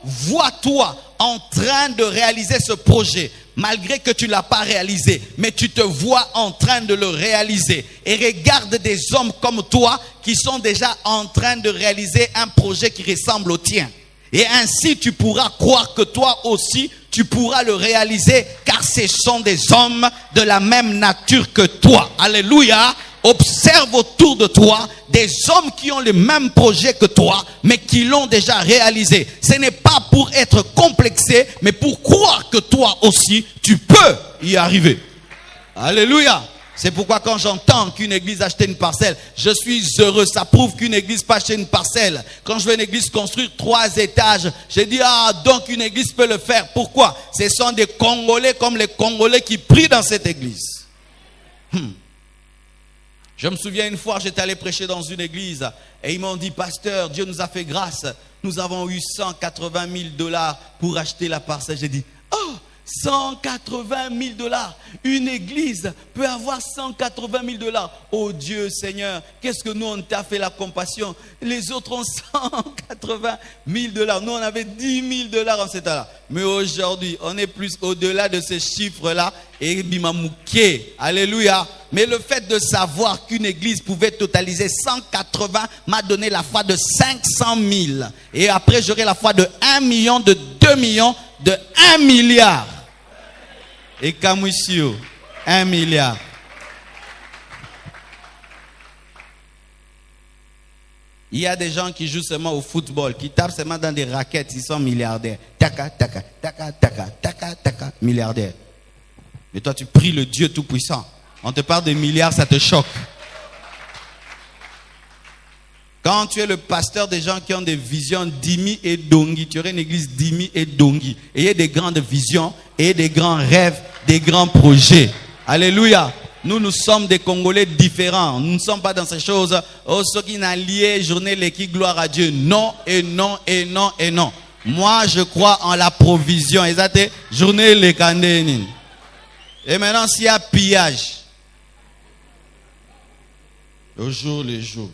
S2: Vois-toi en train de réaliser ce projet. Malgré que tu ne l'as pas réalisé, mais tu te vois en train de le réaliser. Et regarde des hommes comme toi qui sont déjà en train de réaliser un projet qui ressemble au tien. Et ainsi tu pourras croire que toi aussi tu pourras le réaliser, car ce sont des hommes de la même nature que toi. Alléluia. Observe autour de toi des hommes qui ont le même projet que toi, mais qui l'ont déjà réalisé. Ce n'est pas pas pour être complexé, mais pour croire que toi aussi, tu peux y arriver. Alléluia. C'est pourquoi quand j'entends qu'une église a acheté une parcelle, je suis heureux. Ça prouve qu'une église peut acheter une parcelle. Quand je vois une église construire 3 étages, j'ai dit, donc une église peut le faire. Pourquoi? Ce sont des Congolais comme les Congolais qui prient dans cette église. Je me souviens une fois, j'étais allé prêcher dans une église et ils m'ont dit, pasteur, Dieu nous a fait grâce. Nous avons eu 180 000 $ pour acheter la parcelle. J'ai dit, 180 000 $. Une église peut avoir 180 000 $. Oh Dieu Seigneur, qu'est-ce que nous on t'a fait la compassion. Les autres ont 180 000 $. Nous on avait 10 000 $ en cet temps-là. Mais aujourd'hui, on est plus au-delà de ces chiffres-là. Et bimamouké, alléluia. Mais le fait de savoir qu'une église pouvait totaliser 180 m'a donné la foi de 500 000. Et après j'aurai la foi de 1 million, de 2 millions, de 1 milliard. Et Kamouissio, 1 milliard. Il y a des gens qui jouent seulement au football, qui tapent seulement dans des raquettes, ils sont milliardaires. Taka, taka, taka, taka, taka, taka, milliardaires. Mais toi, tu pries le Dieu Tout-Puissant. On te parle de milliards, ça te choque. Quand tu es le pasteur des gens qui ont des visions d'Imi et d'Ongi, tu aurais une église d'Imi et d'Ongi. Ayez des grandes visions, et des grands rêves, des grands projets. Alléluia. Nous sommes des Congolais différents. Nous ne sommes pas dans ces choses. Oh, ceux qui n'ont lié, journée, l'équipe, gloire à Dieu. Non, et non, et non, et non. Moi, je crois en la provision. Exactement. Journée, les candénines. Et maintenant, s'il y a pillage, au jour le jour.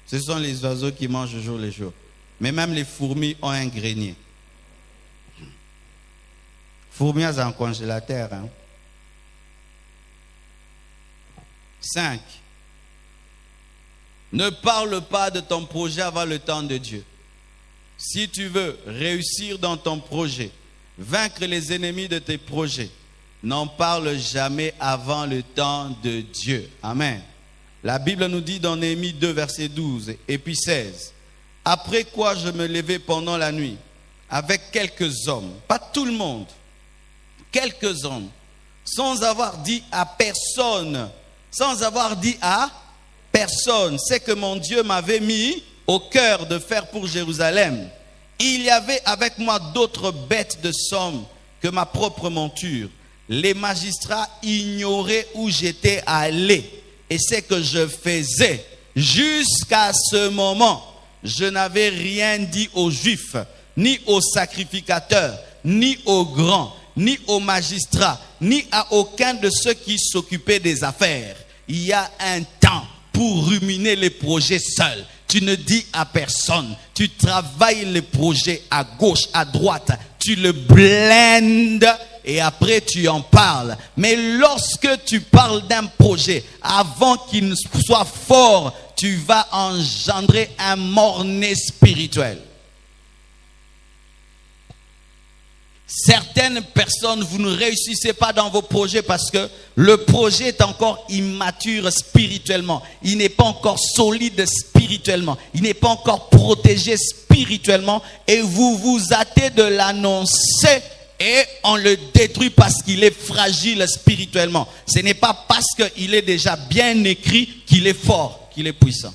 S2: Ce sont les oiseaux qui mangent au jour le jour. Mais même les fourmis ont un grenier. Fourmis ont un congélateur. 5. Ne parle pas de ton projet avant le temps de Dieu. Si tu veux réussir dans ton projet, vaincre les ennemis de tes projets, n'en parle jamais avant le temps de Dieu. Amen. La Bible nous dit dans Néhémie 2, verset 12 et puis 16. Après quoi je me levai pendant la nuit avec quelques hommes, pas tout le monde, quelques hommes, sans avoir dit à personne, ce que mon Dieu m'avait mis au cœur de faire pour Jérusalem. Il y avait avec moi d'autres bêtes de somme que ma propre monture. Les magistrats ignoraient où j'étais allé et ce que je faisais. Jusqu'à ce moment, je n'avais rien dit aux Juifs, ni aux sacrificateurs, ni aux grands, ni aux magistrats, ni à aucun de ceux qui s'occupaient des affaires. Il y a un temps pour ruminer les projets seuls. Tu ne dis à personne. Tu travailles les projets à gauche, à droite. Tu le blendes et après tu en parles. Mais lorsque tu parles d'un projet, avant qu'il soit fort, tu vas engendrer un mort-né spirituel. Certaines personnes, vous ne réussissez pas dans vos projets parce que le projet est encore immature spirituellement. Il n'est pas encore solide spirituellement. Il n'est pas encore protégé spirituellement. Et vous vous hâtez de l'annoncer et on le détruit parce qu'il est fragile spirituellement. Ce n'est pas parce qu'il est déjà bien écrit qu'il est fort, qu'il est puissant.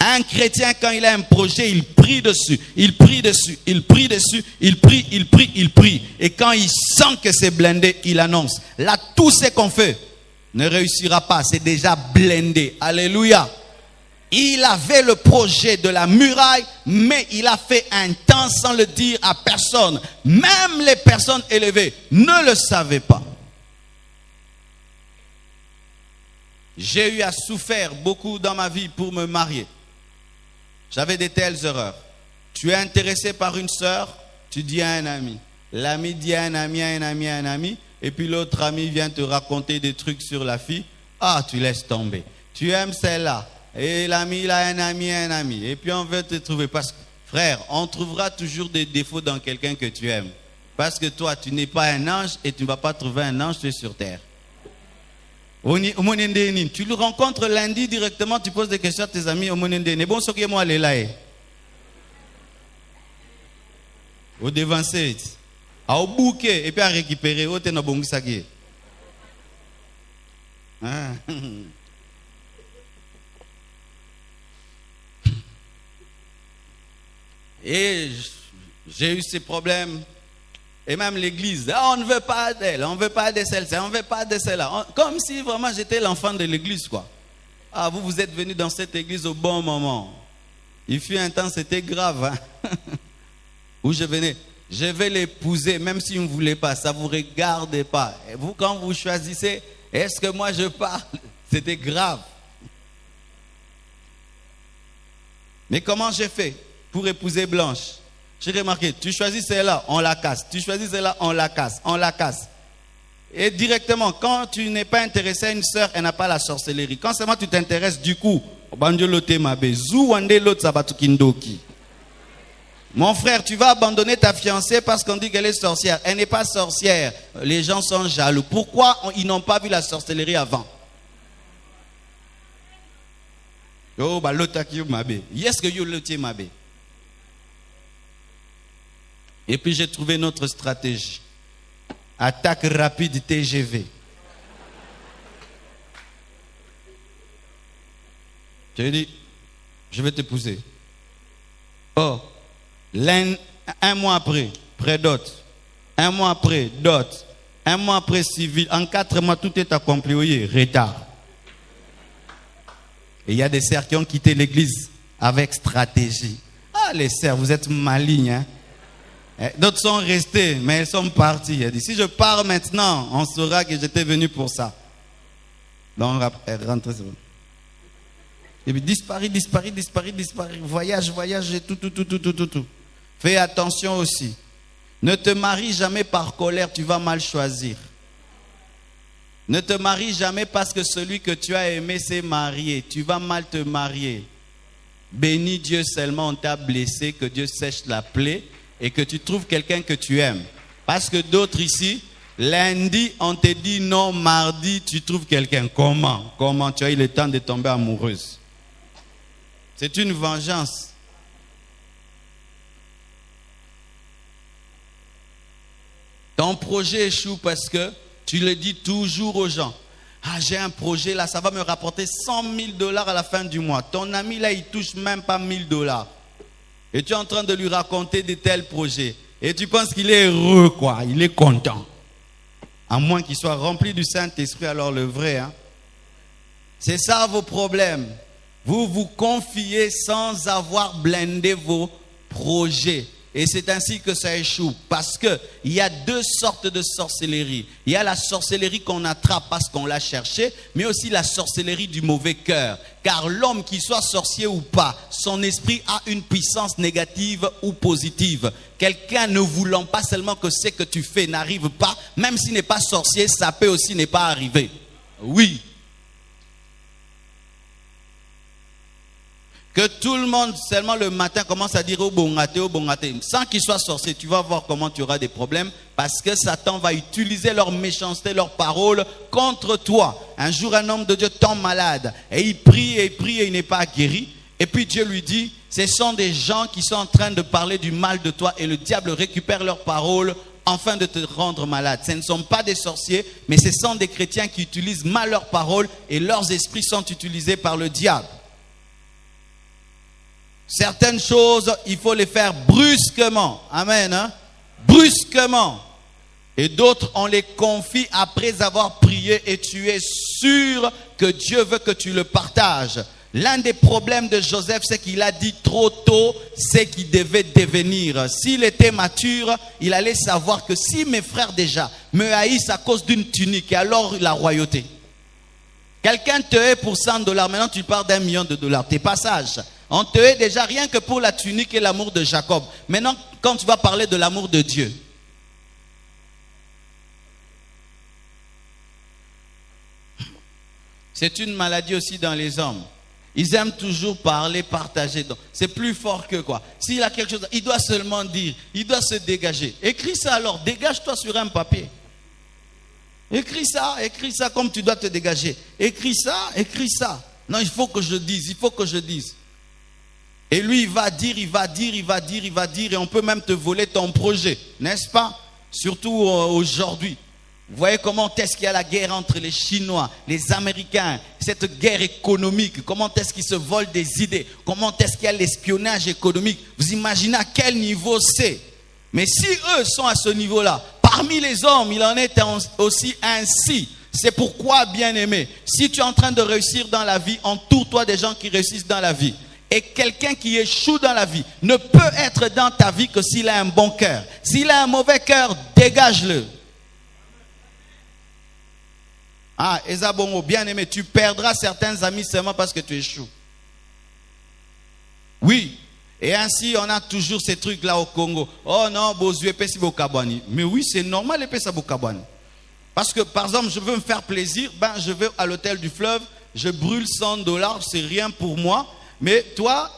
S2: Un chrétien, quand il a un projet, il prie dessus, il prie dessus, il prie dessus, il prie, il prie, il prie. Et quand il sent que c'est blindé, il annonce. Là, tout ce qu'on fait ne réussira pas, c'est déjà blindé. Alléluia. Il avait le projet de la muraille, mais il a fait un temps sans le dire à personne. Même les personnes élevées ne le savaient pas. J'ai eu à souffrir beaucoup dans ma vie pour me marier. J'avais de telles erreurs. Tu es intéressé par une sœur, tu dis à un ami. L'ami dit à un ami, à un ami, à un ami. Et puis l'autre ami vient te raconter des trucs sur la fille. Ah, tu laisses tomber. Tu aimes celle-là. Et l'ami, il a un ami, un ami. Et puis on veut te trouver. Parce que, frère, on trouvera toujours des défauts dans quelqu'un que tu aimes. Parce que toi, tu n'es pas un ange et tu ne vas pas trouver un ange, tu es sur terre. Tu le rencontres lundi directement, tu poses des questions à tes amis. Bon, ce qui est moi, Au dévancer. Au bouquet. Et puis à récupérer. Au ténobongisaki. Ah. Et j'ai eu ces problèmes. Et même l'église, on ne veut pas d'elle, on ne veut pas de celle-ci, on ne veut pas de celle-là. Comme si vraiment j'étais l'enfant de l'église, quoi. Ah, vous êtes venu dans cette église au bon moment. Il fut un temps, c'était grave. Hein? Où je venais, je vais l'épouser, même si vous ne voulez pas, ça ne vous regarde pas. Et vous, quand vous choisissez, est-ce que moi je parle? C'était grave. Mais comment j'ai fait pour épouser Blanche? J'ai remarqué, tu choisis celle-là, on la casse. Tu choisis celle-là, on la casse. On la casse. Et directement, quand tu n'es pas intéressé à une sœur, elle n'a pas la sorcellerie. Quand seulement tu t'intéresses du coup, mon frère, tu vas abandonner ta fiancée parce qu'on dit qu'elle est sorcière. Elle n'est pas sorcière. Les gens sont jaloux. Pourquoi ils n'ont pas vu la sorcellerie avant? Oh, bah l'autre qui m'abe. Yes que you l'autre m'abe. Et puis j'ai trouvé notre stratégie. Attaque rapide TGV. Je lui ai dit, je vais t'épouser. Oh, un mois après, pré-dot. Un mois après, dot. Un mois après, civil. En 4 mois, tout est accompli. Oui, retard. Et il y a des sœurs qui ont quitté l'église avec stratégie. Ah, les sœurs, vous êtes malignes, hein? D'autres sont restés, mais elles sont parties. Elle dit, si je pars maintenant, on saura que j'étais venu pour ça. Donc, elle rentre. Et puis, disparaît. Voyage, et tout. Fais attention aussi. Ne te marie jamais par colère, tu vas mal choisir. Ne te marie jamais parce que celui que tu as aimé s'est marié. Tu vas mal te marier. Bénis Dieu seulement, on t'a blessé, que Dieu sèche la plaie. Et que tu trouves quelqu'un que tu aimes. Parce que d'autres ici, lundi, on te dit non, mardi, tu trouves quelqu'un. Comment tu as eu le temps de tomber amoureuse? C'est une vengeance. Ton projet échoue parce que tu le dis toujours aux gens. Ah, j'ai un projet là, ça va me rapporter $100,000 à la fin du mois. Ton ami là, il touche même pas $1,000. Et tu es en train de lui raconter de tels projets. Et tu penses qu'il est heureux, quoi. Il est content. À moins qu'il soit rempli du Saint-Esprit, alors le vrai. Hein? C'est ça vos problèmes. Vous vous confiez sans avoir blindé vos projets. Et c'est ainsi que ça échoue. Parce qu'il y a 2 sortes de sorcellerie. Il y a la sorcellerie qu'on attrape parce qu'on l'a cherché, mais aussi la sorcellerie du mauvais cœur. Car l'homme, qu'il soit sorcier ou pas, son esprit a une puissance négative ou positive. Quelqu'un ne voulant pas seulement que ce que tu fais n'arrive pas, même s'il n'est pas sorcier, ça peut aussi ne pas arriver. Oui. Que tout le monde, seulement le matin, commence à dire au bongaté. Sans qu'il soit sorcier, tu vas voir comment tu auras des problèmes. Parce que Satan va utiliser leur méchanceté, leurs paroles contre toi. Un jour, un homme de Dieu tombe malade. Et il prie et il n'est pas guéri. Et puis Dieu lui dit, ce sont des gens qui sont en train de parler du mal de toi. Et le diable récupère leurs paroles afin de te rendre malade. Ce ne sont pas des sorciers, mais ce sont des chrétiens qui utilisent mal leurs paroles. Et leurs esprits sont utilisés par le diable. Certaines choses, il faut les faire brusquement. Amen. Hein? Brusquement. Et d'autres, on les confie après avoir prié et tu es sûr que Dieu veut que tu le partages. L'un des problèmes de Joseph, c'est qu'il a dit trop tôt ce qu'il devait devenir. S'il était mature, il allait savoir que si mes frères déjà me haïssent à cause d'une tunique, et alors la royauté. Quelqu'un te hait pour $100, maintenant tu parles $1 million. T'es pas sage. On te hait déjà rien que pour la tunique et l'amour de Jacob. Maintenant, quand tu vas parler de l'amour de Dieu. C'est une maladie aussi dans les hommes. Ils aiment toujours parler, partager. C'est plus fort que quoi. S'il a quelque chose, il doit seulement dire. Il doit se dégager. Écris ça alors. Dégage-toi sur un papier. Écris ça comme tu dois te dégager. Écris ça. Non, il faut que je dise. Et lui, il va dire, et on peut même te voler ton projet, n'est-ce pas? Surtout aujourd'hui. Vous voyez comment est-ce qu'il y a la guerre entre les Chinois, les Américains, cette guerre économique, comment est-ce qu'ils se volent des idées, comment est-ce qu'il y a l'espionnage économique. Vous imaginez à quel niveau c'est? Mais si eux sont à ce niveau-là, parmi les hommes, il en est aussi ainsi. C'est pourquoi, bien-aimé, si tu es en train de réussir dans la vie, entoure-toi des gens qui réussissent dans la vie. Et quelqu'un qui échoue dans la vie ne peut être dans ta vie que s'il a un bon cœur. S'il a un mauvais cœur, dégage-le. Ah, Ezabongo, bien-aimé, tu perdras certains amis seulement parce que tu échoues. Oui. Et ainsi, on a toujours ces trucs-là au Congo. Oh non, Bozué, Pessi Bokabwani. Mais oui, c'est normal, les Pessi Bokabwani. Parce que, par exemple, je veux me faire plaisir, ben, je vais à l'hôtel du fleuve, je brûle $100, c'est rien pour moi. Mais toi,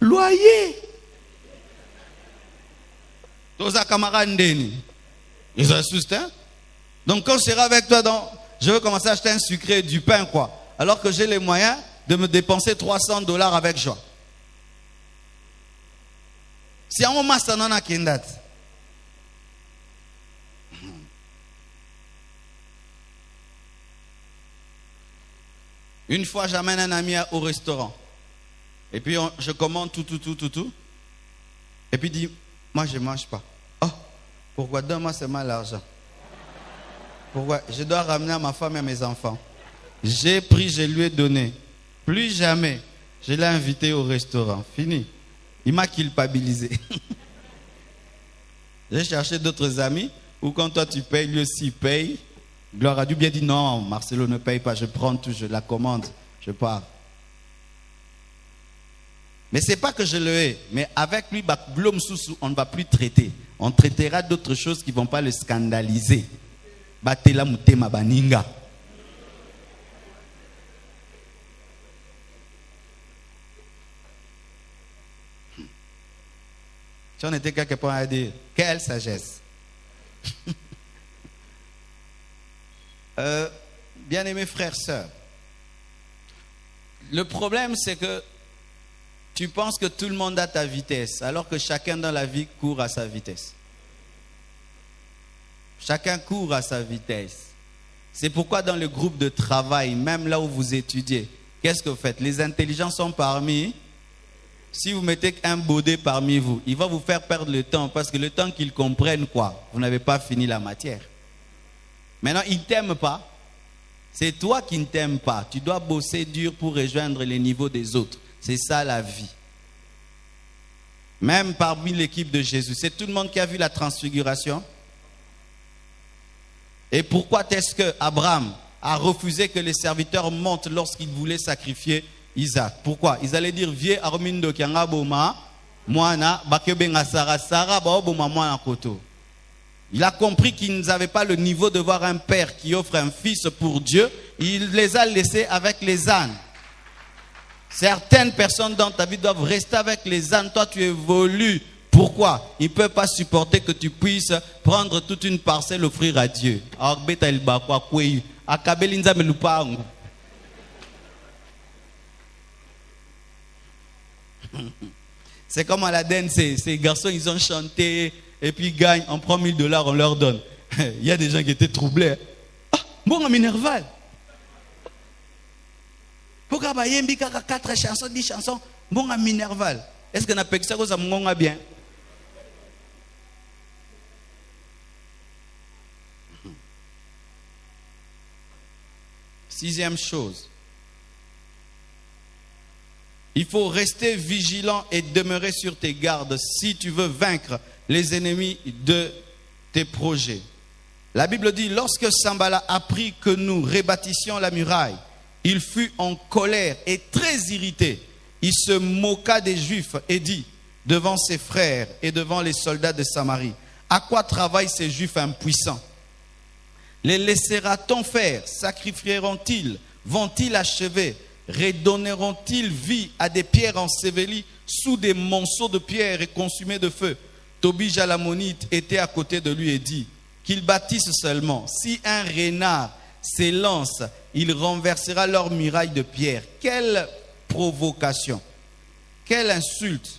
S2: loyer. Tous à camarades Ndeni. Ils assustent, hein? Donc, quand je serai avec toi, je veux commencer à acheter un sucré et du pain, quoi. Alors que j'ai les moyens de me dépenser $300 avec joie. Si on m'a ça non a kindat. Une fois, j'amène un ami au restaurant. Et puis, je commande tout. Et puis, il dit, moi, je ne mange pas. Oh, pourquoi? Donne-moi seulement l'argent. Pourquoi? Je dois ramener à ma femme et à mes enfants. J'ai pris, je lui ai donné. Plus jamais, je l'ai invité au restaurant. Fini. Il m'a culpabilisé. J'ai cherché d'autres amis où quand toi tu payes, lui aussi paye. Gloire à Dieu, bien dit non, Marcelo ne paye pas, je prends tout, je la commande, je pars. Mais ce n'est pas que je le hais, mais avec lui, on ne va plus traiter. On traitera d'autres choses qui ne vont pas le scandaliser. Batela mutema baninga. Si on était quelque part à dire, quelle sagesse. Bien-aimés frères, sœurs, le problème c'est que tu penses que tout le monde a ta vitesse, alors que chacun dans la vie court à sa vitesse. Chacun court à sa vitesse. C'est pourquoi dans le groupe de travail, même là où vous étudiez, qu'est-ce que vous faites? Les intelligents sont parmi. Si vous mettez un baudet parmi vous, il va vous faire perdre le temps, parce que le temps qu'ils comprennent quoi, vous n'avez pas fini la matière. Maintenant, ils ne t'aiment pas. C'est toi qui ne t'aimes pas. Tu dois bosser dur pour rejoindre les niveaux des autres. C'est ça la vie. Même parmi l'équipe de Jésus, c'est tout le monde qui a vu la transfiguration. Et pourquoi est-ce que Abraham a refusé que les serviteurs montent lorsqu'il voulait sacrifier Isaac? Pourquoi? Ils allaient dire, vieux Armindo qui a boma, moana, bakebenga sara, baoboma moana koto. Il a compris qu'ils n'avaient pas le niveau de voir un père qui offre un fils pour Dieu. Il les a laissés avec les ânes. Certaines personnes dans ta vie doivent rester avec les ânes. Toi, tu évolues. Pourquoi? Ils ne peuvent pas supporter que tu puisses prendre toute une parcelle, offrir à Dieu. C'est comme à la danse, ces garçons, ils ont chanté et puis ils gagnent, on prend $1000, on leur donne. Il y a des gens qui étaient troublés. Ah, bon, Minerval. Pourquoi il y a 4 chansons, 10 chansons, bon, Minerval. Est-ce qu'on a fait ça ça me bien? Sixième chose. Il faut rester vigilant et demeurer sur tes gardes si tu veux vaincre les ennemis de tes projets. La Bible dit, lorsque Sambala apprit que nous rebâtissions la muraille, il fut en colère et très irrité. Il se moqua des Juifs et dit, devant ses frères et devant les soldats de Samarie, à quoi travaillent ces Juifs impuissants? Les laissera-t-on faire? Sacrifieront-ils? Vont-ils achever? Redonneront-ils vie à des pierres ensevelies sous des monceaux de pierres et consumées de feu? Tobie Jalamonite était à côté de lui et dit qu'ils bâtissent seulement. Si un renard s'élance, il renversera leur muraille de pierre. Quelle provocation! Quelle insulte!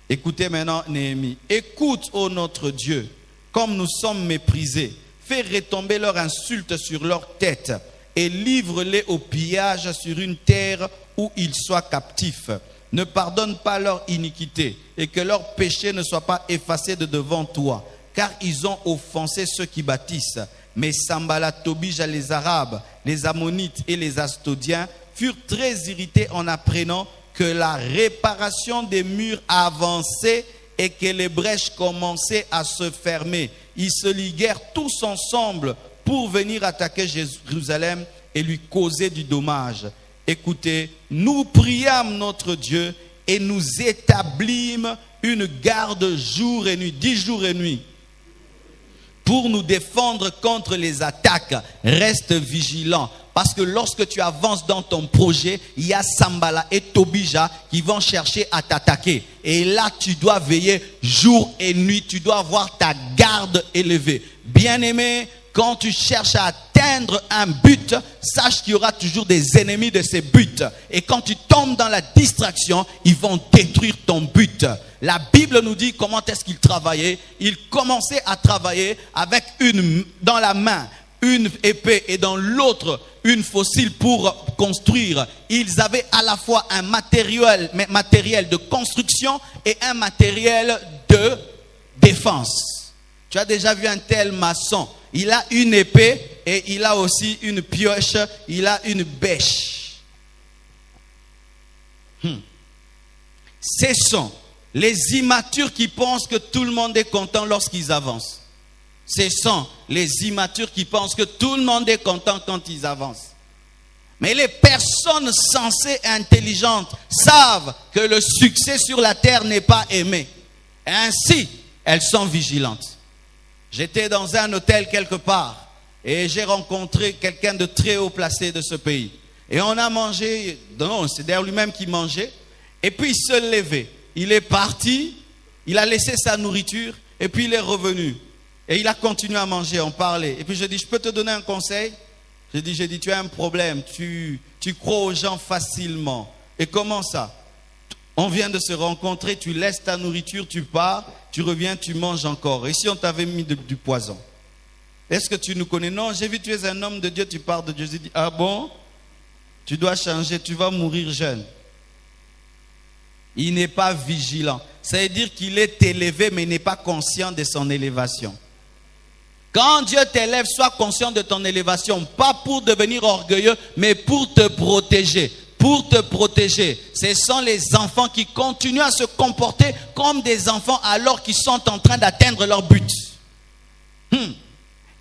S2: Écoutez maintenant Néhémie. Écoute, ô notre Dieu, comme nous sommes méprisés. Fais retomber leur insulte sur leur tête et livre-les au pillage sur une terre où ils soient captifs. Ne pardonne pas leur iniquité et que leur péché ne soit pas effacé de devant toi, car ils ont offensé ceux qui bâtissent. Mais Sambala, Tobija, les Arabes, les Ammonites et les Astodiens furent très irrités en apprenant que la réparation des murs avançait et que les brèches commençaient à se fermer. Ils se liguèrent tous ensemble pour venir attaquer Jérusalem et lui causer du dommage. Écoutez, nous priâmes notre Dieu et nous établîmes une garde jour et nuit, 10 jours et nuit, pour nous défendre contre les attaques. Reste vigilant. Parce que lorsque tu avances dans ton projet, il y a Sambala et Tobija qui vont chercher à t'attaquer. Et là, tu dois veiller jour et nuit. Tu dois avoir ta garde élevée. Bien-aimé, quand tu cherches à atteindre un but, sache qu'il y aura toujours des ennemis de ces buts. Et quand tu tombes dans la distraction, ils vont détruire ton but. La Bible nous dit comment est-ce qu'ils travaillaient. Ils commençaient à travailler avec dans la main une épée et dans l'autre une faucille pour construire. Ils avaient à la fois un matériel de construction et un matériel de défense. Tu as déjà vu un tel maçon. Il a une épée et il a aussi une pioche, il a une bêche. Ce sont les immatures qui pensent que tout le monde est content lorsqu'ils avancent. Ce sont les immatures qui pensent que tout le monde est content quand ils avancent. Mais les personnes sensées et intelligentes savent que le succès sur la terre n'est pas aimé. Ainsi, elles sont vigilantes. J'étais dans un hôtel quelque part et j'ai rencontré quelqu'un de très haut placé de ce pays. Et on a mangé, non, c'est d'ailleurs lui-même qui mangeait. Et puis il se levait. Il est parti, il a laissé sa nourriture et puis il est revenu. Et il a continué à manger, on parlait. Et puis je dis, je peux te donner un conseil? J'ai dit, tu as un problème, tu crois aux gens facilement. Et comment ça? On vient de se rencontrer, tu laisses ta nourriture, tu pars, tu reviens, tu manges encore. Et si on t'avait mis du poison? Est-ce que tu nous connais? Non, j'ai vu, tu es un homme de Dieu, tu parles de Dieu. J'ai dit, ah bon? Tu dois changer, tu vas mourir jeune. Il n'est pas vigilant. Ça veut dire qu'il est élevé, mais il n'est pas conscient de son élévation. Quand Dieu t'élève, sois conscient de ton élévation. Pas pour devenir orgueilleux, mais pour te protéger. Pour te protéger. Ce sont les enfants qui continuent à se comporter comme des enfants alors qu'ils sont en train d'atteindre leur but.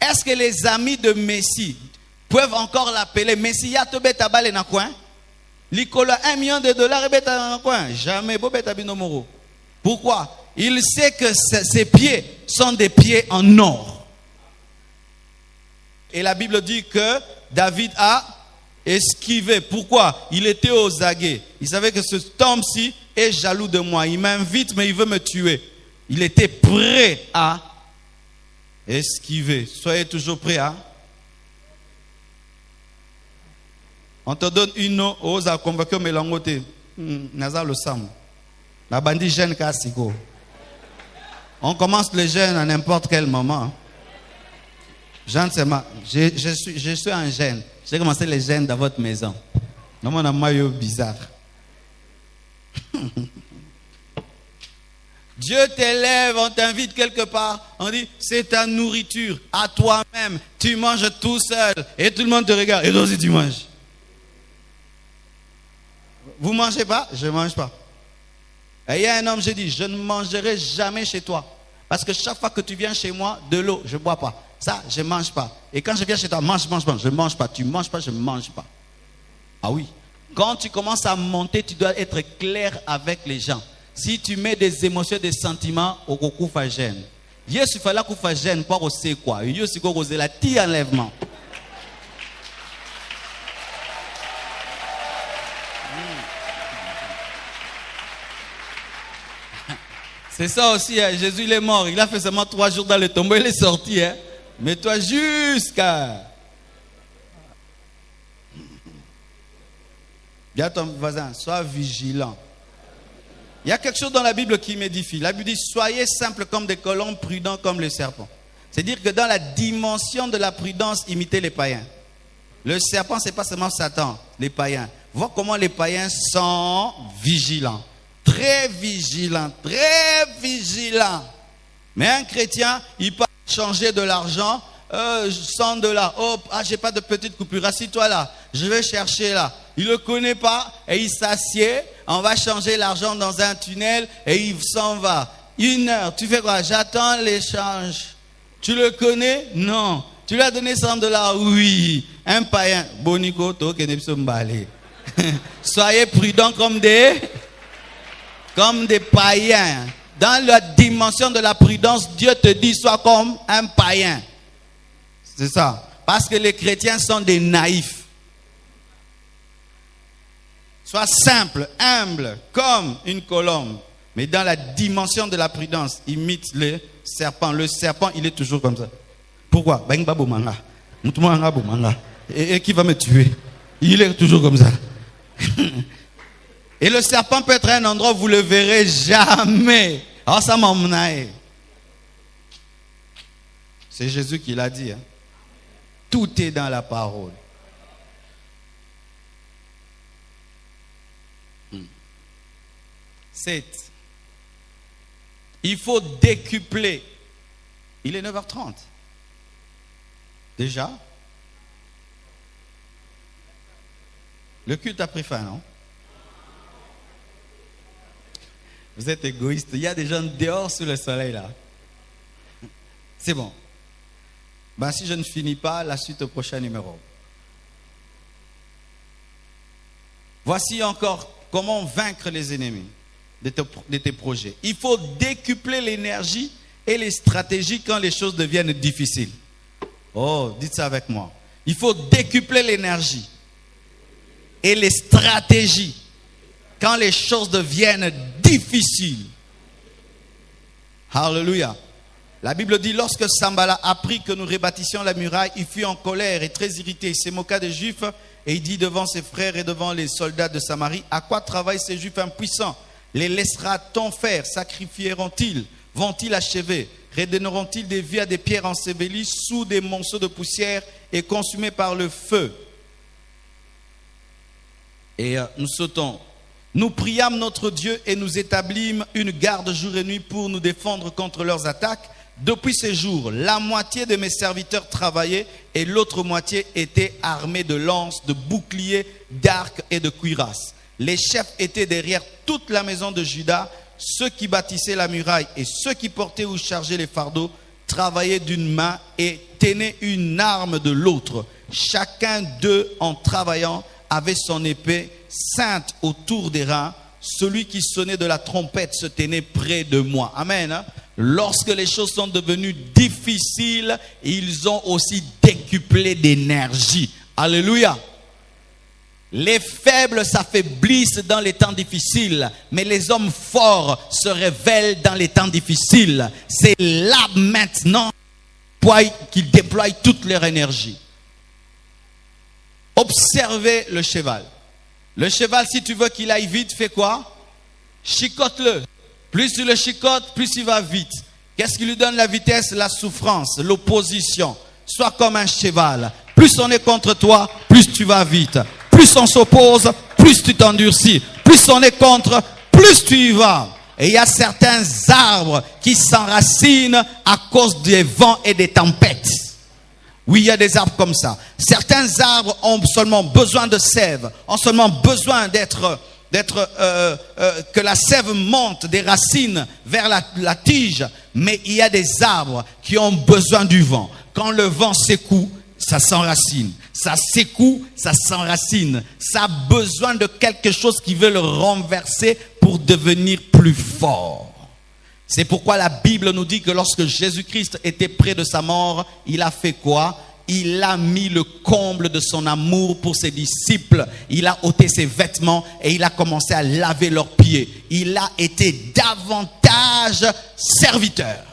S2: Est-ce que les amis de Messi peuvent encore l'appeler Messi? Ya to beta bale na coin. L'icolo $1 million et beta na coin. Jamais bo beta binomoro. Pourquoi? Il sait que ses pieds sont des pieds en or. Et la Bible dit que David a esquivé. Pourquoi? Il était aux aguets. Il savait que cet homme-ci est jaloux de moi. Il m'invite, mais il veut me tuer. Il était prêt à esquiver. Soyez toujours prêts à. On te donne une eau, ose à convaincre Mélangote. Nazar le sam. La bandit jeune Kassiko. On commence le jeûne à n'importe quel moment. Je suis un jeune. J'ai commencé les jeûnes dans votre maison. Non, on a un maillot bizarre. Dieu t'élève, on t'invite quelque part. On dit, c'est ta nourriture à toi-même. Tu manges tout seul. Et tout le monde te regarde. Et toi aussi tu manges. Vous ne mangez pas? Je ne mange pas. Et il y a un homme, j'ai dit, je ne mangerai jamais chez toi. Parce que chaque fois que tu viens chez moi, de l'eau, je ne bois pas. Ça, je ne mange pas. Et quand je viens chez toi, mange. Je ne mange pas. Tu ne manges pas, je ne mange pas. Ah oui. Quand tu commences à monter, tu dois être clair avec les gens. Si tu mets des émotions, des sentiments, au coup, fa gêne. Yesu fala ku fa gêne, pas au c'est quoi. Yesu ko cause la ti enlèvement. C'est ça aussi, hein. Jésus il est mort. Il a fait seulement 3 jours dans le tombeau, il est sorti. Hein. Mais toi jusqu'à... Dis à ton voisin, sois vigilant. Il y a quelque chose dans la Bible qui m'édifie. La Bible dit, soyez simples comme des colombes, prudents comme les serpents. C'est-à-dire que dans la dimension de la prudence, imitez les païens. Le serpent, ce n'est pas seulement Satan, les païens. Vois comment les païens sont vigilants. Très vigilants, très vigilants. Mais un chrétien, il peut changer de l'argent, 100 $. Oh, j'ai pas de petite coupure, assis-toi là, je vais chercher là. Il ne le connaît pas et il s'assied. On va changer l'argent dans un tunnel et il s'en va. 1 heure, tu fais quoi? J'attends l'échange. Tu le connais? Non. Tu lui as donné 100 $? Oui. Un païen. Bonico, soyez prudents comme des païens. Dans la dimension de la prudence, Dieu te dit, sois comme un païen. C'est ça. Parce que les chrétiens sont des naïfs. Sois simple, humble, comme une colombe. Mais dans la dimension de la prudence, imite le serpent. Le serpent, il est toujours comme ça. Pourquoi? Et qui va me tuer? Il est toujours comme ça. Et le serpent peut être un endroit où vous ne le verrez jamais. Oh, ça m'emmenaille. C'est Jésus qui l'a dit. Hein. Tout est dans la parole. 7. Il faut décupler. Il est 9h30. Déjà? Le culte a pris fin, non? Vous êtes égoïste. Il y a des gens dehors sous le soleil là. C'est bon. Ben, si je ne finis pas, la suite au prochain numéro. Voici encore comment vaincre les ennemis de tes projets. Il faut décupler l'énergie et les stratégies quand les choses deviennent difficiles. Oh, dites ça avec moi. Il faut décupler l'énergie et les stratégies quand les choses deviennent difficiles. Alléluia. La Bible dit, lorsque Sambala apprit que nous rebâtissions la muraille, il fut en colère et très irrité. Il s'est moqué des Juifs et il dit devant ses frères et devant les soldats de Samarie, à quoi travaillent ces Juifs impuissants? Les laissera-t-on faire? Sacrifieront-ils? Vont-ils achever? Redonneront-ils des vies à des pierres ensevelies sous des monceaux de poussière et consumées par le feu? Et nous sautons. Nous priâmes notre Dieu et nous établîmes une garde jour et nuit pour nous défendre contre leurs attaques. Depuis ces jours, la moitié de mes serviteurs travaillaient et l'autre moitié était armée de lances, de boucliers, d'arcs et de cuirasses. Les chefs étaient derrière toute la maison de Juda. Ceux qui bâtissaient la muraille et ceux qui portaient ou chargeaient les fardeaux travaillaient d'une main et tenaient une arme de l'autre. Chacun d'eux, en travaillant, avait son épée ceinte autour des reins. Celui qui sonnait de la trompette se tenait près de moi. Amen. Lorsque les choses sont devenues difficiles, ils ont aussi décuplé d'énergie. Alléluia. Les faibles s'affaiblissent dans les temps difficiles, mais les hommes forts se révèlent dans les temps difficiles. C'est là maintenant qu'ils déploient toute leur énergie. Observez le cheval. Le cheval, si tu veux qu'il aille vite, fais quoi? Chicote-le. Plus tu le chicotes, plus il va vite. Qu'est-ce qui lui donne la vitesse? La souffrance, l'opposition. Sois comme un cheval. Plus on est contre toi, plus tu vas vite. Plus on s'oppose, plus tu t'endurcis. Plus on est contre, plus tu y vas. Et il y a certains arbres qui s'enracinent à cause des vents et des tempêtes. Oui, il y a des arbres comme ça. Certains arbres ont seulement besoin de sève, ont seulement besoin que la sève monte des racines vers la tige. Mais il y a des arbres qui ont besoin du vent. Quand le vent secoue, ça s'enracine. Ça secoue, ça s'enracine. Ça a besoin de quelque chose qui veut le renverser pour devenir plus fort. C'est pourquoi la Bible nous dit que lorsque Jésus-Christ était près de sa mort, il a fait quoi? Il a mis le comble de son amour pour ses disciples. Il a ôté ses vêtements et il a commencé à laver leurs pieds. Il a été davantage serviteur.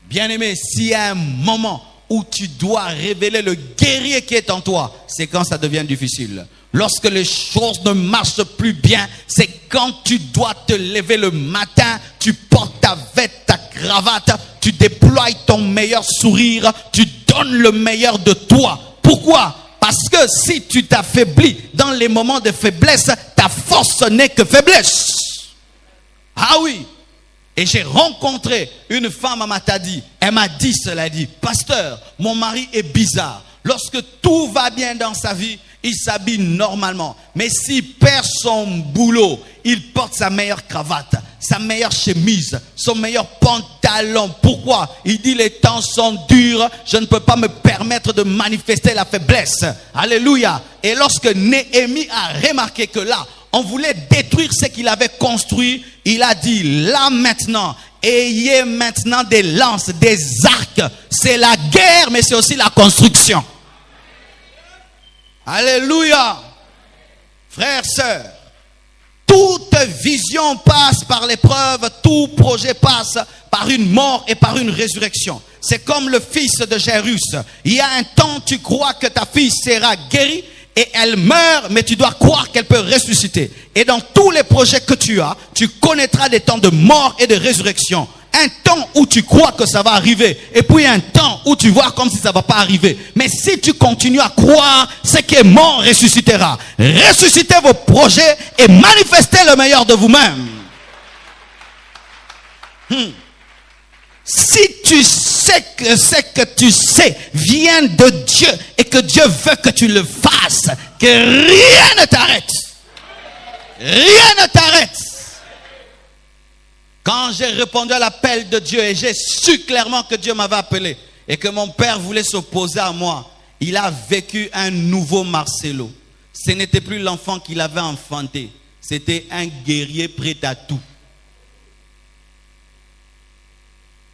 S2: Bien-aimé, s'il y a un moment où tu dois révéler le guerrier qui est en toi, c'est quand ça devient difficile. Lorsque les choses ne marchent plus bien, c'est quand tu dois te lever le matin, tu portes ta veste, ta cravate, tu déploies ton meilleur sourire, tu donnes le meilleur de toi. Pourquoi? Parce que si tu t'affaiblis dans les moments de faiblesse, ta force n'est que faiblesse. Ah oui. Et j'ai rencontré une femme à Matadi. Elle m'a dit cela, dit, pasteur, mon mari est bizarre. Lorsque tout va bien dans sa vie, il s'habille normalement. Mais s'il perd son boulot, il porte sa meilleure cravate, sa meilleure chemise, son meilleur pantalon. Pourquoi? Il dit les temps sont durs, je ne peux pas me permettre de manifester la faiblesse. Alléluia. Et lorsque Néhémie a remarqué que là, on voulait détruire ce qu'il avait construit, il a dit, là maintenant, ayez maintenant des lances, des arcs. C'est la guerre, mais c'est aussi la construction. Alléluia. Frères, sœurs, toute vision passe par l'épreuve, tout projet passe par une mort et par une résurrection. C'est comme le fils de Jairus. Il y a un temps, tu crois que ta fille sera guérie et elle meurt, mais tu dois croire qu'elle peut ressusciter. Et dans tous les projets que tu as, tu connaîtras des temps de mort et de résurrection. Un temps où tu crois que ça va arriver. Et puis un temps où tu vois comme si ça ne va pas arriver. Mais si tu continues à croire, ce qui est mort ressuscitera. Ressuscitez vos projets et manifestez le meilleur de vous-même. Si tu sais que ce que tu sais vient de Dieu et que Dieu veut que tu le fasses, que rien ne t'arrête. Rien ne t'arrête. Quand j'ai répondu à l'appel de Dieu et j'ai su clairement que Dieu m'avait appelé et que mon père voulait s'opposer à moi, il a vécu un nouveau Marcelo. Ce n'était plus l'enfant qu'il avait enfanté. C'était un guerrier prêt à tout.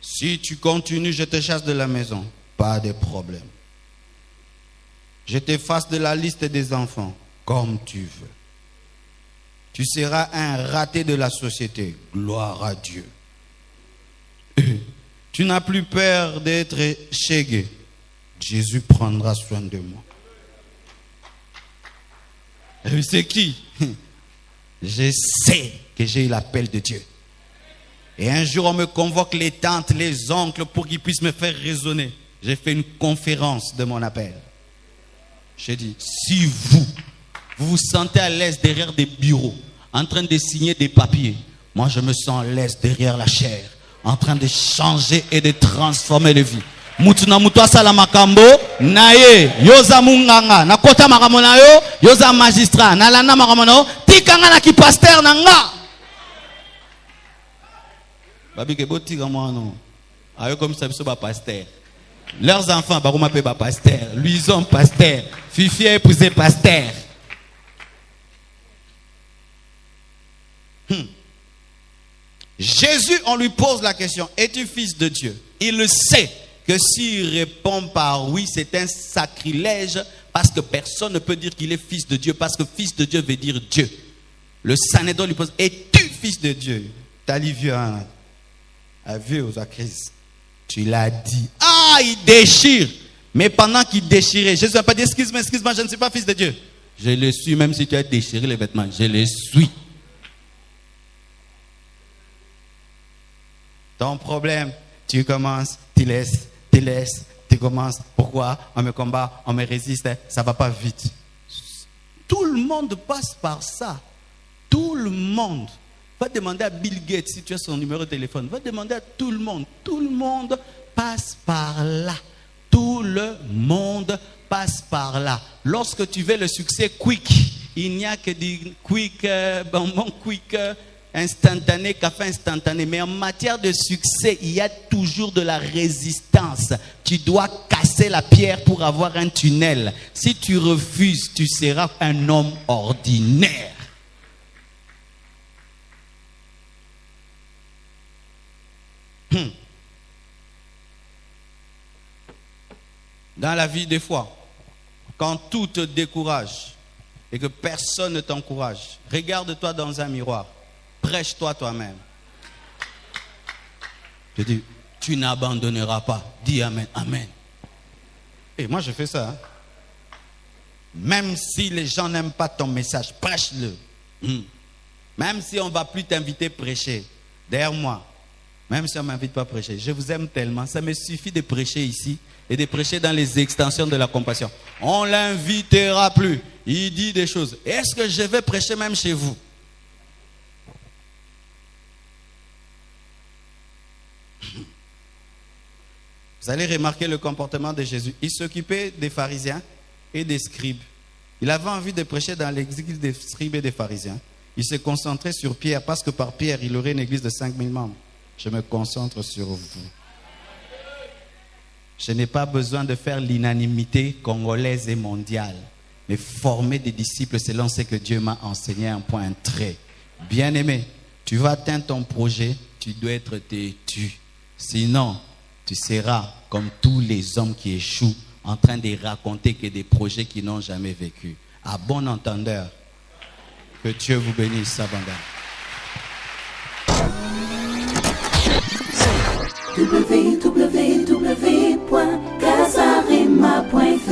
S2: Si tu continues, je te chasse de la maison. Pas de problème. Je t'efface de la liste des enfants, comme tu veux. Tu seras un raté de la société. Gloire à Dieu. Tu n'as plus peur d'être chégué. Jésus prendra soin de moi. C'est qui? Je sais que j'ai eu l'appel de Dieu. Et un jour, on me convoque les tantes, les oncles pour qu'ils puissent me faire raisonner. J'ai fait une conférence de mon appel. J'ai dit, si vous vous sentez à l'aise derrière des bureaux, en train de signer des papiers, moi je me sens à l'aise derrière la chair, en train de changer et de transformer les vies. Mutuna mutwa sala makambo naye yoza munganga na kota makambo na yo yoza magistrat na landa makambo na yo tikanga na ki pasteur na nga babi ke botika mwana ayo comme ça biso ba pasteur. Leurs enfants ba kuma pe ba pasteur, Luison pasteur, Fifi a épousé pasteur. Jésus, on lui pose la question, es-tu fils de Dieu? Il le sait que s'il répond par oui, c'est un sacrilège parce que personne ne peut dire qu'il est fils de Dieu parce que fils de Dieu veut dire Dieu. Le Sanhédrin lui pose, es-tu fils de Dieu? T'as dit vieux, hein? Vieux aux crises. Tu l'as dit. Ah, il déchire. Mais pendant qu'il déchirait, Jésus n'a pas dit, excuse-moi, je ne suis pas fils de Dieu. Je le suis, même si tu as déchiré les vêtements, je le suis. Ton problème, tu commences, tu laisses, tu commences. Pourquoi? On me combat, on me résiste, ça ne va pas vite. Tout le monde passe par ça. Tout le monde. Va demander à Bill Gates si tu as son numéro de téléphone. Va demander à tout le monde. Tout le monde passe par là. Tout le monde passe par là. Lorsque tu veux le succès quick, il n'y a que des quick, bonbons quick, instantané, café instantané. Mais en matière de succès, il y a toujours de la résistance. Tu dois casser la pierre pour avoir un tunnel. Si tu refuses, tu seras un homme ordinaire. Dans la vie, des fois, quand tout te décourage et que personne ne t'encourage, regarde-toi dans un miroir. Prêche-toi toi-même. Je dis, tu n'abandonneras pas. Dis amen, amen. Et moi je fais ça. Hein. Même si les gens n'aiment pas ton message, prêche-le. Même si on ne va plus t'inviter à prêcher, derrière moi, même si on ne m'invite pas à prêcher, je vous aime tellement, ça me suffit de prêcher ici et de prêcher dans les extensions de la compassion. On ne l'invitera plus. Il dit des choses. Est-ce que je vais prêcher même chez vous? Vous allez remarquer le comportement de Jésus. Il s'occupait des pharisiens et des scribes. Il avait envie de prêcher dans l'église des scribes et des pharisiens. Il se concentrait sur Pierre parce que par Pierre, il aurait une église de 5000 membres. Je me concentre sur vous. Je n'ai pas besoin de faire l'unanimité congolaise et mondiale, mais former des disciples selon ce que Dieu m'a enseigné, un point, un trait. Bien-aimé, tu vas atteindre ton projet, tu dois être têtu. Sinon, tu seras comme tous les hommes qui échouent en train de raconter que des projets qu'ils n'ont jamais vécu. À bon entendeur, que Dieu vous bénisse abondamment.
S1: www.casarema.fr